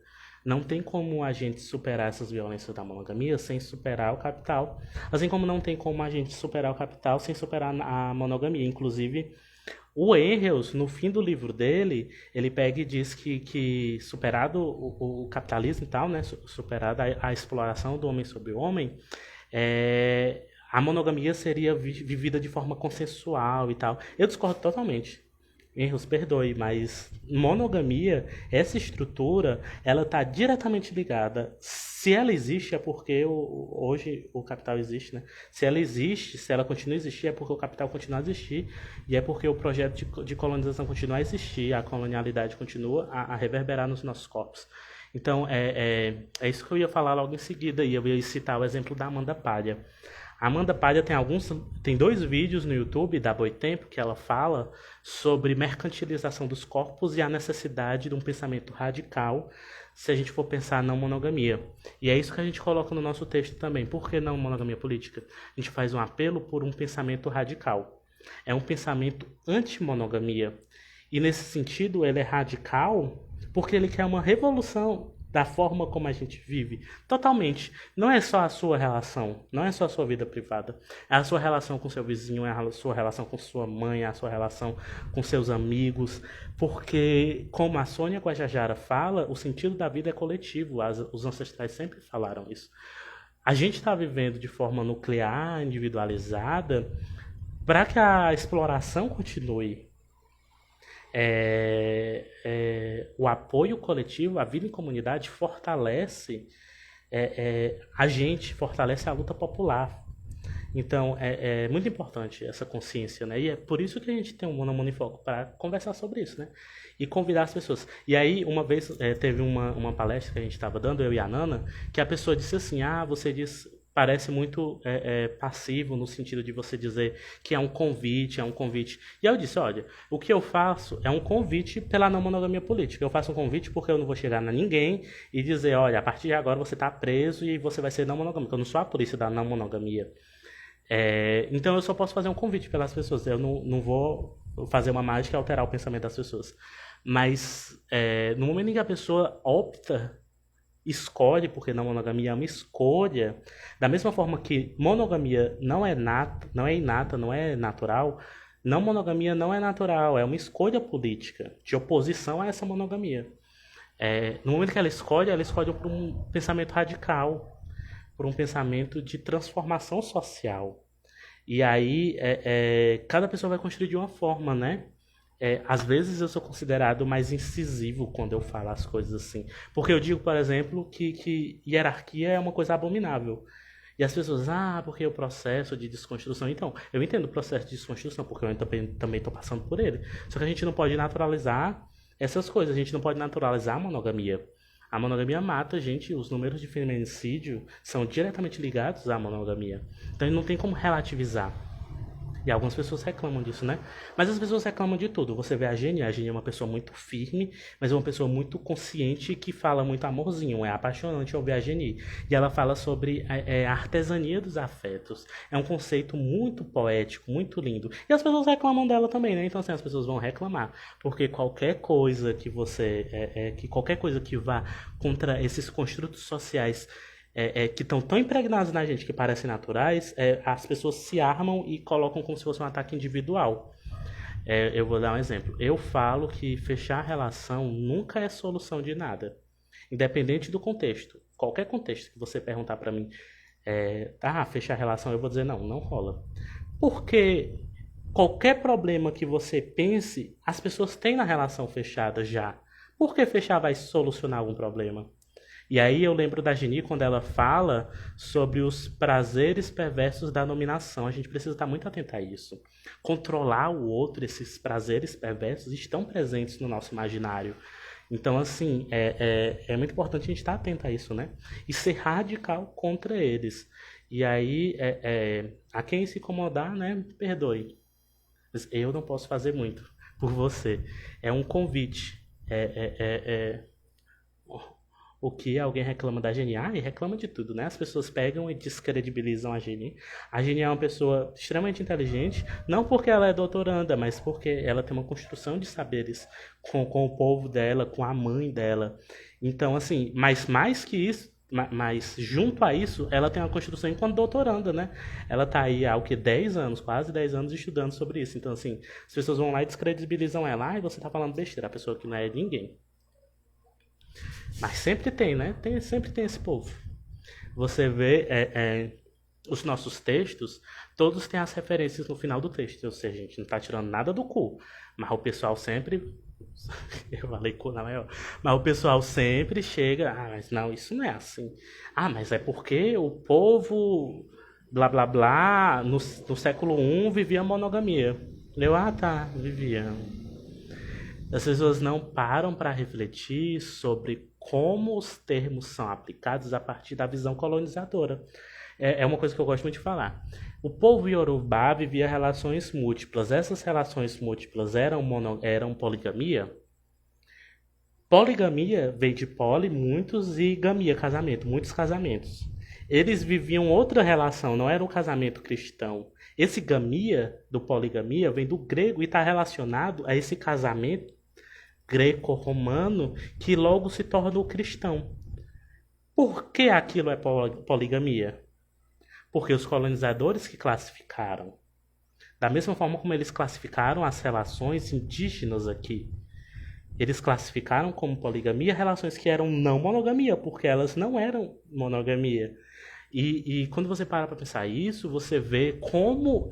Não tem como a gente superar essas violências da monogamia sem superar o capital. Assim como não tem como a gente superar o capital sem superar a monogamia. Inclusive, o Engels, no fim do livro dele, ele pega e diz que superado o capitalismo e tal, né, superada a exploração do homem sobre o homem, a monogamia seria vivida de forma consensual e tal. Eu discordo totalmente. Engels, perdoe, mas monogamia, essa estrutura, ela está diretamente ligada. Se ela existe, é porque hoje o capital existe, né? Se ela existe, se ela continua a existir, é porque o capital continua a existir e é porque o projeto de colonização continua a existir, a colonialidade continua a reverberar nos nossos corpos. Então, é isso que eu ia falar logo em seguida, e eu ia citar o exemplo da Amanda Palha. A Amanda Palha tem 2 vídeos no YouTube da Boitempo que ela fala sobre mercantilização dos corpos e a necessidade de um pensamento radical se a gente for pensar não monogamia. E é isso que a gente coloca no nosso texto também. Por que não monogamia política? A gente faz um apelo por um pensamento radical. É um pensamento anti-monogamia. E nesse sentido ele é radical porque ele quer uma revolução da forma como a gente vive. Totalmente. Não é só a sua relação, não é só a sua vida privada. É a sua relação com seu vizinho, é a sua relação com sua mãe, é a sua relação com seus amigos. Porque, como a Sônia Guajajara fala, o sentido da vida é coletivo. Os ancestrais sempre falaram isso. A gente está vivendo de forma nuclear, individualizada, para que a exploração continue. O apoio coletivo, a vida em comunidade fortalece a gente, fortalece a luta popular. Então, é muito importante essa consciência, né? E é por isso que a gente tem um Monofoco, para conversar sobre isso, né? E convidar as pessoas. E aí, uma vez, teve uma palestra que a gente estava dando, eu e a Nana, que a pessoa disse assim, você disse... Parece muito passivo no sentido de você dizer que é um convite. E eu disse, olha, o que eu faço é um convite pela não monogamia política. Eu faço um convite porque eu não vou chegar a ninguém e dizer, olha, a partir de agora você está preso e você vai ser não monogâmico. Eu não sou a polícia da não monogamia. Então eu só posso fazer um convite pelas pessoas. Eu não vou fazer uma mágica e alterar o pensamento das pessoas. Mas no momento em que a pessoa escolhe, porque não monogamia é uma escolha, da mesma forma que monogamia não é inata, não é natural, não monogamia não é natural, é uma escolha política de oposição a essa monogamia. No momento que ela escolhe por um pensamento radical, por um pensamento de transformação social. E aí, cada pessoa vai construir de uma forma, né? Às vezes eu sou considerado mais incisivo quando eu falo as coisas assim. Porque eu digo, por exemplo, que hierarquia é uma coisa abominável. E as pessoas, porque o processo de desconstrução... Então, eu entendo o processo de desconstrução, porque eu também estou passando por ele. Só que a gente não pode naturalizar essas coisas, a gente não pode naturalizar a monogamia. A monogamia mata, gente, os números de feminicídio são diretamente ligados à monogamia. Então, não tem como relativizar. E algumas pessoas reclamam disso, né? Mas as pessoas reclamam de tudo. Você vê a Geni é uma pessoa muito firme, mas é uma pessoa muito consciente que fala muito amorzinho. É apaixonante ouvir a Geni. E ela fala sobre a artesania dos afetos. É um conceito muito poético, muito lindo. E as pessoas reclamam dela também, né? Então, assim, as pessoas vão reclamar. Porque qualquer coisa que qualquer coisa que vá contra esses construtos sociais que estão tão impregnados na gente que parecem naturais, as pessoas se armam e colocam como se fosse um ataque individual. Eu vou dar um exemplo. Eu falo que fechar a relação nunca é solução de nada, independente do contexto. Qualquer contexto que você perguntar pra mim, fechar a relação, eu vou dizer não, não rola. Porque qualquer problema que você pense, as pessoas têm na relação fechada já. Por que fechar vai solucionar algum problema? E aí eu lembro da Geni quando ela fala sobre os prazeres perversos da dominação. A gente precisa estar muito atento a isso. Controlar o outro, esses prazeres perversos estão presentes no nosso imaginário. Então, assim, é muito importante a gente estar atento a isso, né? E ser radical contra eles. E aí, a quem se incomodar, né, perdoe. Mas eu não posso fazer muito por você. É um convite. O que alguém reclama da Geni? E reclama de tudo, né? As pessoas pegam e descredibilizam a Geni. A Geni é uma pessoa extremamente inteligente, não porque ela é doutoranda, mas porque ela tem uma construção de saberes com o povo dela, com a mãe dela. Então, assim, mas mais que isso, mas junto a isso, ela tem uma construção enquanto doutoranda, né? Ela tá aí há 10 anos, quase 10 anos estudando sobre isso. Então, assim, as pessoas vão lá e descredibilizam ela. Você tá falando besteira, a pessoa que não é ninguém. Mas sempre tem, né? Sempre tem esse povo. Você vê os nossos textos, todos têm as referências no final do texto. Ou seja, a gente não está tirando nada do cu. Mas o pessoal sempre. Eu falei cu na maior. Mas o pessoal sempre chega. Mas não, isso não é assim. Mas é porque o povo. Blá blá blá. No século I vivia monogamia. Tá, vivia. As pessoas não param para refletir sobre como os termos são aplicados a partir da visão colonizadora. É uma coisa que eu gosto muito de falar. O povo iorubá vivia relações múltiplas. Essas relações múltiplas eram poligamia? Poligamia veio de poli, muitos, e gamia, casamento, muitos casamentos. Eles viviam outra relação, não era um casamento cristão. Esse gamia, do poligamia, vem do grego e está relacionado a esse casamento greco-romano que logo se torna o cristão. Por que aquilo é poligamia? Porque os colonizadores que classificaram. Da mesma forma como eles classificaram as relações indígenas aqui. Eles classificaram como poligamia relações que eram não monogamia, porque elas não eram monogamia. E quando você para pensar isso, você vê como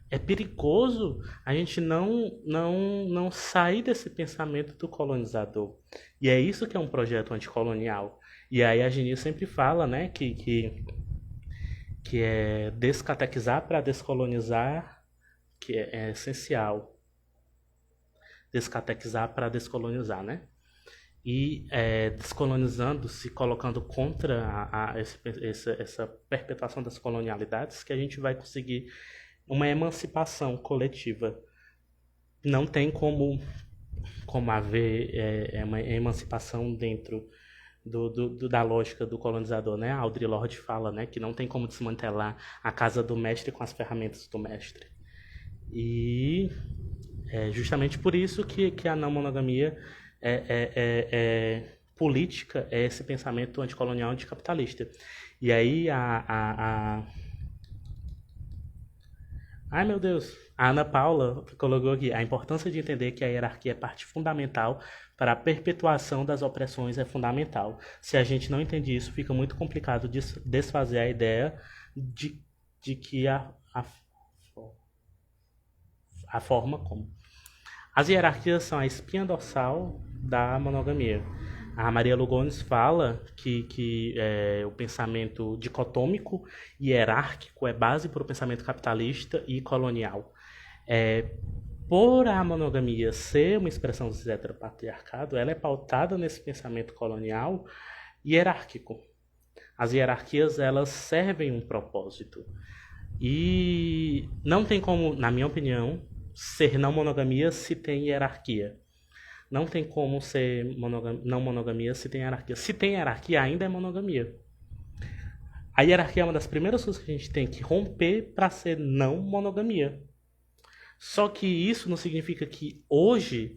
é perigoso a gente não sair desse pensamento do colonizador. E é isso que é um projeto anticolonial. E aí a Geni sempre fala, né, que é descatequizar para descolonizar, que é essencial. Descatequizar para descolonizar, né? E descolonizando, se colocando contra essa perpetuação das colonialidades, que a gente vai conseguir uma emancipação coletiva. Não tem como haver uma emancipação dentro da lógica do colonizador, né? A Audre Lorde fala, né, que não tem como desmantelar a casa do mestre com as ferramentas do mestre. E é justamente por isso que a não monogamia política, é esse pensamento anticolonial, anticapitalista. E aí ai, meu Deus. A Ana Paula colocou aqui: a importância de entender que a hierarquia é parte fundamental para a perpetuação das opressões é fundamental. Se a gente não entende isso, fica muito complicado desfazer a ideia de que a forma como. As hierarquias são a espinha dorsal da monogamia. A Maria Lugones fala que o pensamento dicotômico e hierárquico é base para o pensamento capitalista e colonial. Por a monogamia ser uma expressão do heteropatriarcado, ela é pautada nesse pensamento colonial e hierárquico. As hierarquias, elas servem um propósito. E não tem como, na minha opinião, ser não monogamia se tem hierarquia. Não tem como ser não monogamia se tem hierarquia. Se tem hierarquia, ainda é monogamia. A hierarquia é uma das primeiras coisas que a gente tem que romper para ser não monogamia. Só que isso não significa que hoje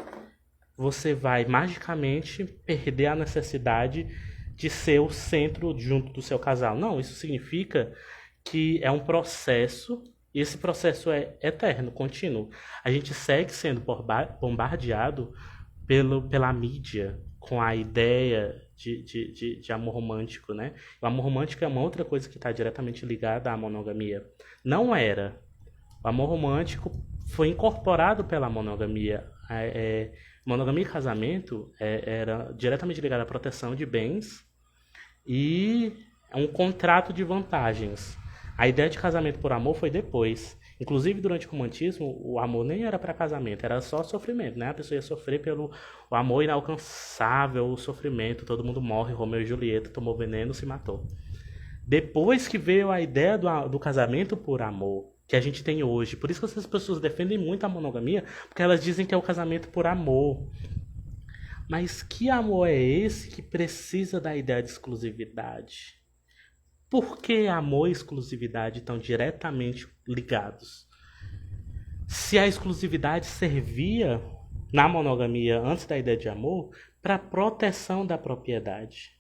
você vai magicamente perder a necessidade de ser o centro junto do seu casal. Não, isso significa que é um processo, e esse processo é eterno, contínuo. A gente segue sendo bombardeado pela mídia com a ideia de amor romântico, né? O amor romântico é uma outra coisa que está diretamente ligada à monogamia. Não era. O amor romântico foi incorporado pela monogamia. Monogamia e casamento era diretamente ligado à proteção de bens e um contrato de vantagens. A ideia de casamento por amor foi depois. Inclusive, durante o romantismo, o amor nem era para casamento, era só sofrimento, né? A pessoa ia sofrer pelo o amor inalcançável, o sofrimento, todo mundo morre, Romeu e Julieta tomou veneno, se matou. Depois que veio a ideia do casamento por amor, que a gente tem hoje. Por isso que essas pessoas defendem muito a monogamia, porque elas dizem que é o casamento por amor. Mas que amor é esse que precisa da ideia de exclusividade? Por que amor e exclusividade estão diretamente ligados? Se a exclusividade servia na monogamia antes da ideia de amor para proteção da propriedade.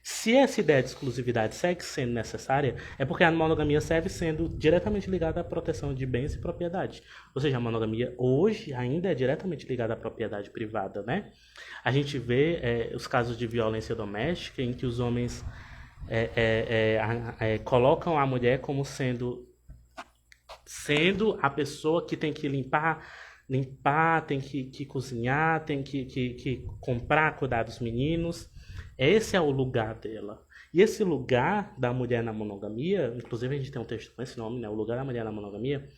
Se essa ideia de exclusividade segue sendo necessária, é porque a monogamia segue sendo diretamente ligada à proteção de bens e propriedade. Ou seja, a monogamia hoje ainda é diretamente ligada à propriedade privada, né? A gente vê os casos de violência doméstica em que os homens colocam a mulher como sendo a pessoa que tem que limpar, tem que cozinhar, tem que comprar, cuidar dos meninos. Esse é o lugar dela. E esse lugar da mulher na monogamia, inclusive a gente tem um texto com esse nome, né? O lugar da mulher na monogamia,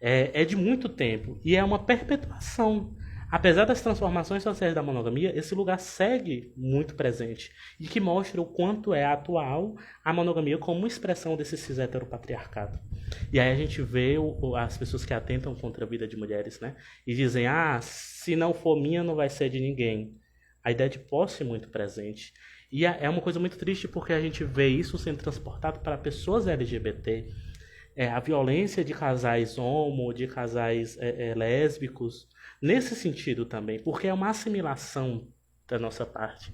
é de muito tempo. E é uma perpetuação. Apesar das transformações sociais da monogamia, esse lugar segue muito presente. E que mostra o quanto é atual a monogamia como expressão desse cis heteropatriarcado. E aí a gente vê as pessoas que atentam contra a vida de mulheres, né? E dizem, se não for minha, não vai ser de ninguém. A ideia de posse é muito presente. E é uma coisa muito triste porque a gente vê isso sendo transportado para pessoas LGBT. A violência de casais homo, de casais lésbicos, nesse sentido também, porque é uma assimilação da nossa parte.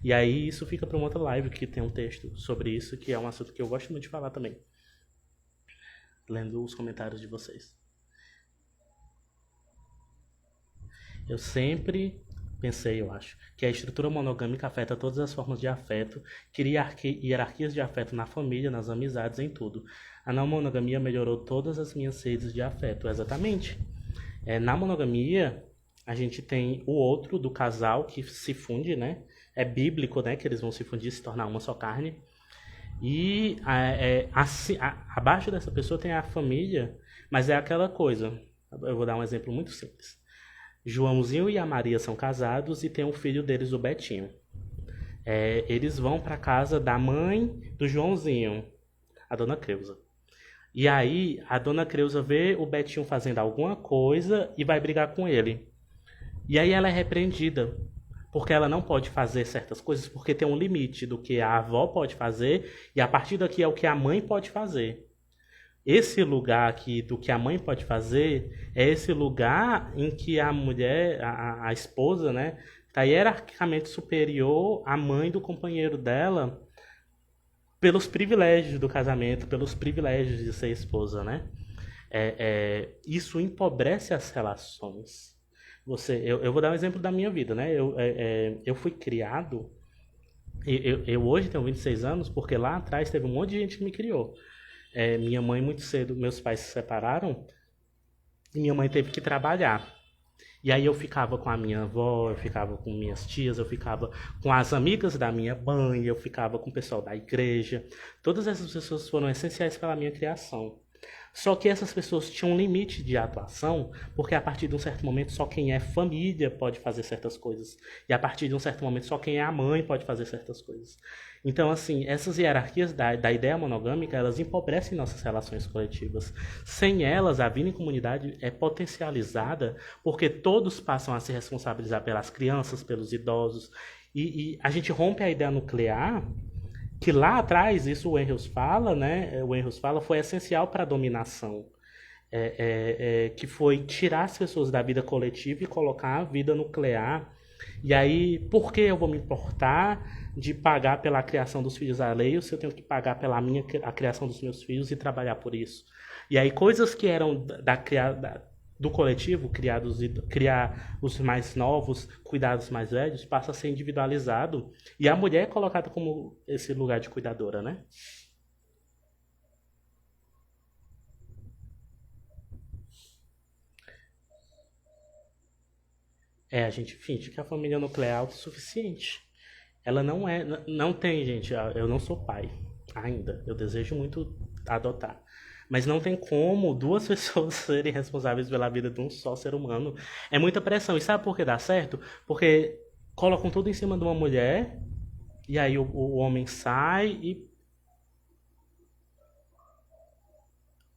E aí isso fica para uma outra live que tem um texto sobre isso, que é um assunto que eu gosto muito de falar também. Lendo os comentários de vocês. Eu sempre pensei, eu acho, que a estrutura monogâmica afeta todas as formas de afeto, cria hierarquias de afeto na família, nas amizades, em tudo. A não monogamia melhorou todas as minhas redes de afeto, exatamente. Na monogamia, a gente tem o outro do casal que se funde, né? É bíblico, né? Que eles vão se fundir, se tornar uma só carne. E abaixo dessa pessoa tem a família, mas é aquela coisa. Eu vou dar um exemplo muito simples. Joãozinho e a Maria são casados e tem um filho deles, o Betinho. Eles vão para casa da mãe do Joãozinho, a dona Creuza. E aí a dona Creuza vê o Betinho fazendo alguma coisa e vai brigar com ele. E aí ela é repreendida, porque ela não pode fazer certas coisas, porque tem um limite do que a avó pode fazer e a partir daqui é o que a mãe pode fazer. Esse lugar aqui do que a mãe pode fazer é esse lugar em que a mulher, a esposa, né, está hierarquicamente superior à mãe do companheiro dela pelos privilégios do casamento, pelos privilégios de ser esposa, né? Isso empobrece as relações. Eu vou dar um exemplo da minha vida, né? Eu fui criado, eu hoje tenho 26 anos, porque lá atrás teve um monte de gente que me criou. Minha mãe muito cedo, meus pais se separaram e minha mãe teve que trabalhar. E aí eu ficava com a minha avó, eu ficava com minhas tias, eu ficava com as amigas da minha mãe, eu ficava com o pessoal da igreja. Todas essas pessoas foram essenciais para a minha criação. Só que essas pessoas tinham um limite de atuação, porque a partir de um certo momento só quem é família pode fazer certas coisas. E a partir de um certo momento só quem é a mãe pode fazer certas coisas. Então, assim, essas hierarquias da ideia monogâmica, elas empobrecem nossas relações coletivas. Sem elas, a vida em comunidade é potencializada, porque todos passam a se responsabilizar pelas crianças, pelos idosos. E a gente rompe a ideia nuclear que lá atrás, isso o Engels fala, né? O Engels fala, foi essencial para a dominação, que foi tirar as pessoas da vida coletiva e colocar a vida nuclear. E aí, por que eu vou me importar de pagar pela criação dos filhos alheios se eu tenho que pagar pela a criação dos meus filhos e trabalhar por isso? E aí, coisas que eram do coletivo, criar os mais novos, cuidar dos mais velhos, passa a ser individualizado. E a mulher é colocada como esse lugar de cuidadora, né? A gente finge que a família nuclear é autossuficiente. Ela não é, não tem, gente. Eu não sou pai ainda. Eu desejo muito adotar. Mas não tem como duas pessoas serem responsáveis pela vida de um só ser humano. É muita pressão. E sabe por que dá certo? Porque colocam tudo em cima de uma mulher, e aí o homem sai e.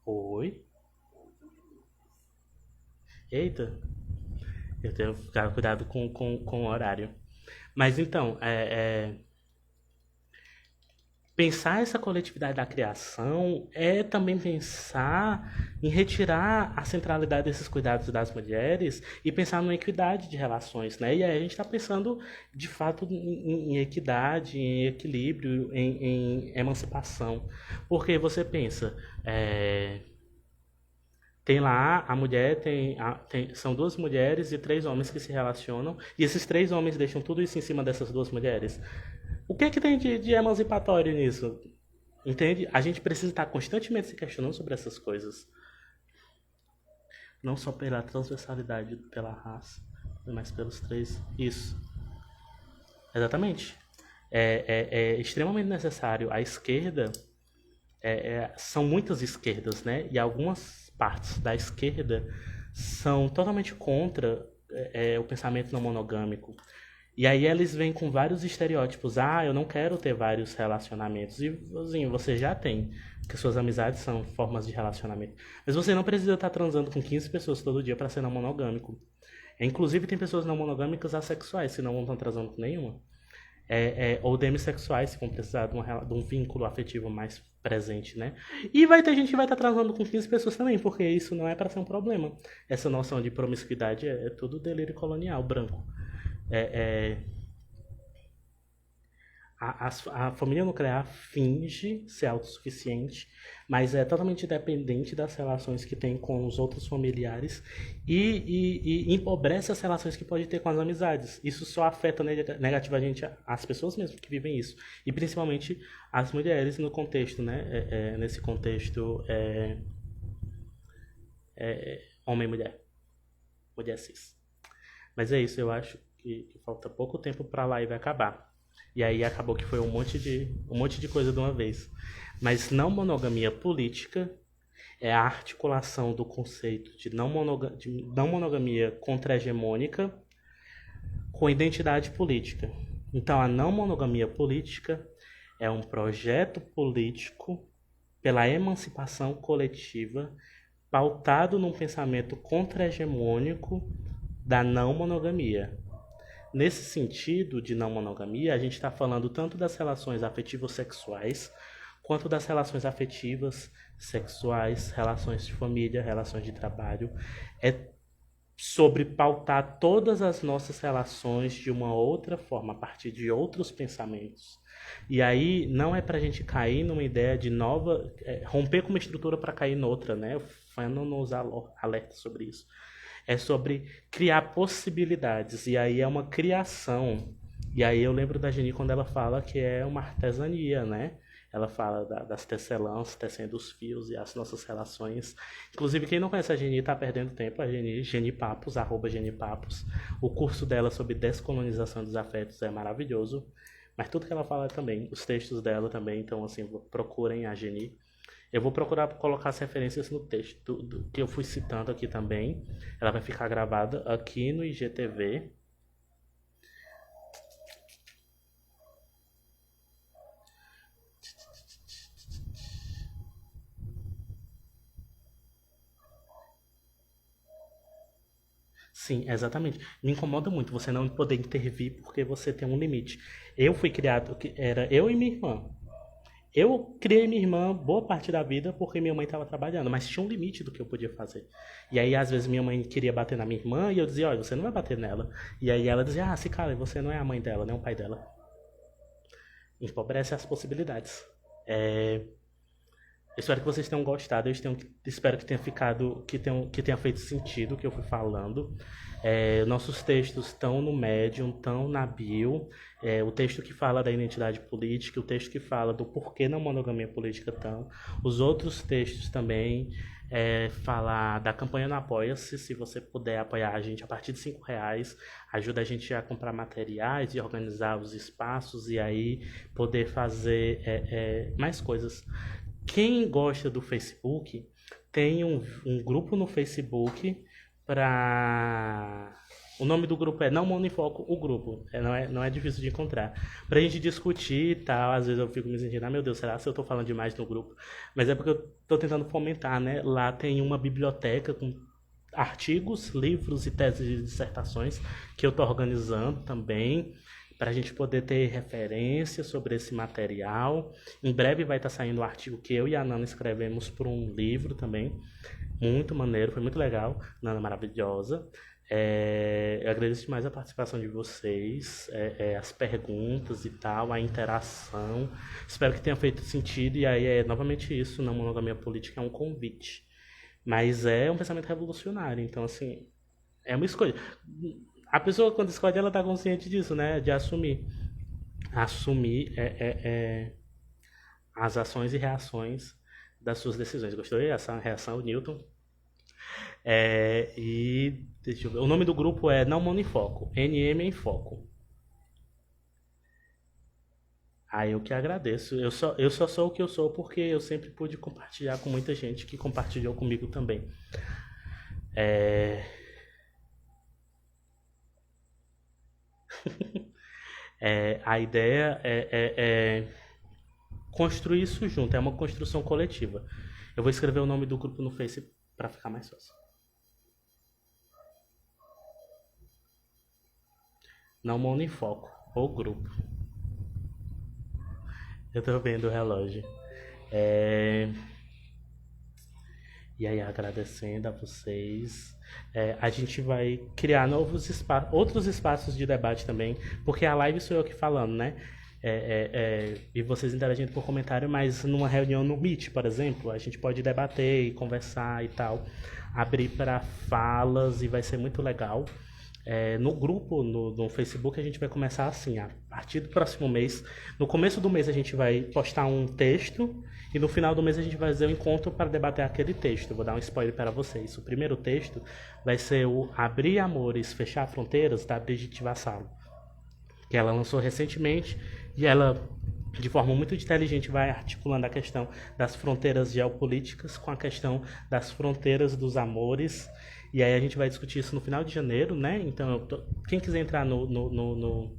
Oi? Eita, eu tenho que ficar cuidado com o horário. Mas então, pensar essa coletividade da criação é também pensar em retirar a centralidade desses cuidados das mulheres e pensar numa equidade de relações, né? E aí a gente está pensando, de fato, em equidade, em equilíbrio, em emancipação. Porque você pensa, tem lá, a mulher são duas mulheres e três homens que se relacionam, e esses três homens deixam tudo isso em cima dessas duas mulheres. O que é que tem de emancipatório nisso? Entende? A gente precisa estar constantemente se questionando sobre essas coisas. Não só pela transversalidade, pela raça, mas pelos três. Isso. Exatamente. É extremamente necessário. A esquerda, são muitas esquerdas, né? E algumas partes da esquerda são totalmente contra o pensamento não monogâmico. E aí eles vêm com vários estereótipos. Ah, eu não quero ter vários relacionamentos. E assim, você já tem, porque suas amizades são formas de relacionamento. Mas você não precisa estar transando com 15 pessoas todo dia para ser não monogâmico. Inclusive tem pessoas não monogâmicas assexuais, se não estão transando com nenhuma. Ou demissexuais, se vão precisar de um vínculo afetivo mais presente, né? E vai ter gente que vai estar transando com 15 pessoas também, porque isso não é para ser um problema. Essa noção de promiscuidade é tudo delírio colonial, branco. É, é, a família nuclear finge ser autossuficiente, mas é totalmente dependente das relações que tem com os outros familiares e empobrece as relações que pode ter com as amizades. Isso só afeta negativamente as pessoas mesmo que vivem isso, e principalmente as mulheres no contexto, né? Nesse contexto homem e mulher, mulher cis. Mas é isso, eu acho que falta pouco tempo para a live acabar. E aí acabou que foi um monte de coisa de uma vez. Mas não monogamia política é a articulação do conceito de não monogamia contra-hegemônica com identidade política. Então a não monogamia política é um projeto político pela emancipação coletiva pautado num pensamento contra-hegemônico da não monogamia. Nesse sentido de não monogamia, a gente está falando tanto das relações afetivo-sexuais, quanto das relações afetivas, sexuais, relações de família, relações de trabalho. É sobre pautar todas as nossas relações de uma outra forma, a partir de outros pensamentos. E aí não é para a gente cair numa ideia de romper com uma estrutura para cair noutra, né? O Fanon nos alerta sobre isso. É sobre criar possibilidades, e aí é uma criação. E aí eu lembro da Geni quando ela fala que é uma artesania, né? Ela fala das tecelãs, tecendo os fios e as nossas relações. Inclusive, quem não conhece a Geni tá perdendo tempo. A Geni Papos, @GeniPapos. O curso dela sobre descolonização dos afetos é maravilhoso. Mas tudo que ela fala também, os textos dela também, então assim, procurem a Geni. Eu vou procurar colocar as referências no texto que eu fui citando aqui também. Ela vai ficar gravada aqui no IGTV. Sim, exatamente. Me incomoda muito você não poder intervir porque você tem um limite. Eu fui criado, era eu e minha irmã. Eu criei minha irmã boa parte da vida porque minha mãe estava trabalhando, mas tinha um limite do que eu podia fazer. E aí, às vezes, minha mãe queria bater na minha irmã e eu dizia, olha, você não vai bater nela. E aí ela dizia, ah, se cala, você não é a mãe dela, nem o pai dela. Empobrece as possibilidades. É, espero que vocês tenham gostado. Espero que tenha ficado, que tenha feito sentido o que eu fui falando. Nossos textos estão no Medium, estão na bio. O texto que fala da identidade política, o texto que fala do porquê não monogamia política estão. Os outros textos também falar da campanha no Apoia-se. Se você puder apoiar a gente a partir de R$ 5, ajuda a gente a comprar materiais e organizar os espaços e aí poder fazer mais coisas. Quem gosta do Facebook, tem um grupo no Facebook para... O nome do grupo é Não Monofoco, o grupo. Não é difícil de encontrar. Pra gente discutir e tal, às vezes eu fico me sentindo, ah, meu Deus, será que eu tô falando demais no grupo? Mas é porque eu tô tentando fomentar, né? Lá tem uma biblioteca com artigos, livros e teses de dissertações que eu tô organizando também, para a gente poder ter referência sobre esse material. Em breve vai estar saindo o artigo que eu e a Nana escrevemos para um livro também. Muito maneiro, foi muito legal. Nana maravilhosa. Eu agradeço demais a participação de vocês, as perguntas e tal, a interação. Espero que tenha feito sentido. E aí é novamente isso, não monogamia política é um convite. Mas é um pensamento revolucionário. Então, assim, é uma escolha. A pessoa, quando escolhe, ela tá consciente disso, né? De assumir. Assumir as ações e reações das suas decisões. Gostou? Essa reação, Newton. E deixa eu ver. O nome do grupo é Não Monofoco. NM em Foco. Eu que agradeço. Eu só sou o que eu sou porque eu sempre pude compartilhar com muita gente que compartilhou comigo também. É... a ideia é construir isso junto, é uma construção coletiva. Eu vou escrever o nome do grupo no Face para ficar mais fácil. Não Monofoco, o grupo. Eu tô vendo o relógio. E aí, agradecendo a vocês. A gente vai criar outros espaços de debate também, porque a live sou eu que falando, né? E vocês interagindo por comentário, mas numa reunião no Meet, por exemplo, a gente pode debater e conversar e tal, abrir para falas e vai ser muito legal. No grupo, no Facebook, a gente vai começar assim, a partir do próximo mês. No começo do mês a gente vai postar um texto e no final do mês a gente vai fazer um encontro para debater aquele texto. Eu vou dar um spoiler para vocês. O primeiro texto vai ser o Abrir Amores, Fechar Fronteiras, da Brigitte Vassalo, que ela lançou recentemente e ela, de forma muito inteligente, vai articulando a questão das fronteiras geopolíticas com a questão das fronteiras dos amores. E aí a gente vai discutir isso no final de janeiro, né? Então, quem quiser entrar no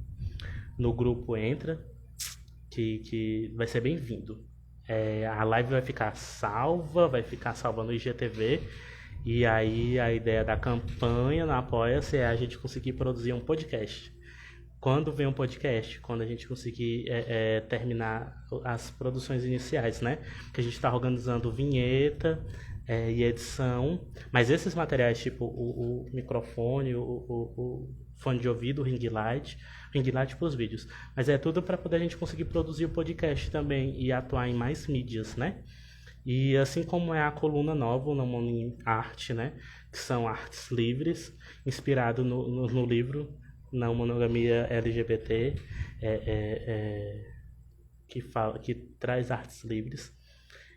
grupo, entra, que vai ser bem-vindo. A live vai ficar salva no IGTV. E aí a ideia da campanha na Apoia-se é a gente conseguir produzir um podcast. Quando vem um podcast? Quando a gente conseguir terminar as produções iniciais, né? Porque a gente está organizando vinheta e edição. Mas esses materiais, tipo o microfone, o fone de ouvido, o ring light para os vídeos. Mas é tudo para poder a gente conseguir produzir o podcast também e atuar em mais mídias, né? E assim como é a coluna nova, o Não Mono Arte, né? Que são artes livres, inspirado no livro Não Monogamia LGBT, que traz artes livres.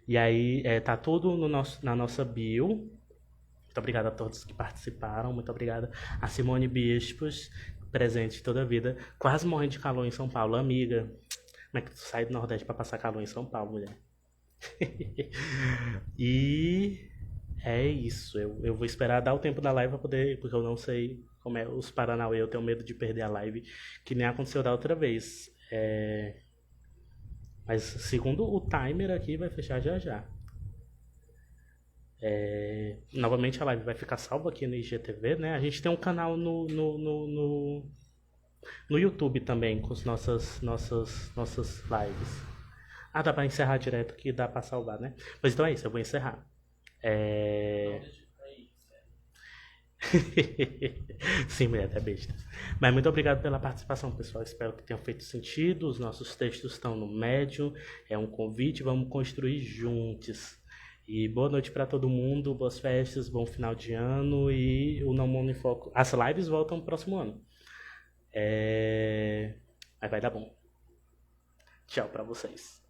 E aí tá tudo na nossa bio. Muito obrigado a todos que participaram. Muito obrigado a Simone Bispos, presente toda a vida. Quase morrendo de calor em São Paulo. Amiga, como é que tu sai do Nordeste pra passar calor em São Paulo, mulher? E é isso. Eu vou esperar dar o tempo da live pra poder. Porque eu não sei como é os Paranauê. Eu tenho medo de perder a live, que nem aconteceu da outra vez. Mas segundo o timer aqui, vai fechar já já. Novamente a live vai ficar salva aqui no IGTV, né? A gente tem um canal no YouTube também com as nossas lives. Ah, dá pra encerrar direto aqui, dá pra salvar, né? Mas então é isso, eu vou encerrar. É... Sim, mulher, até besta. Mas muito obrigado pela participação, pessoal. Espero que tenha feito sentido. Os nossos textos estão no Medium. É um convite, vamos construir juntos. E boa noite para todo mundo, boas festas, bom final de ano e o Não Monofoco. As lives voltam no próximo ano. Mas vai dar bom. Tchau para vocês.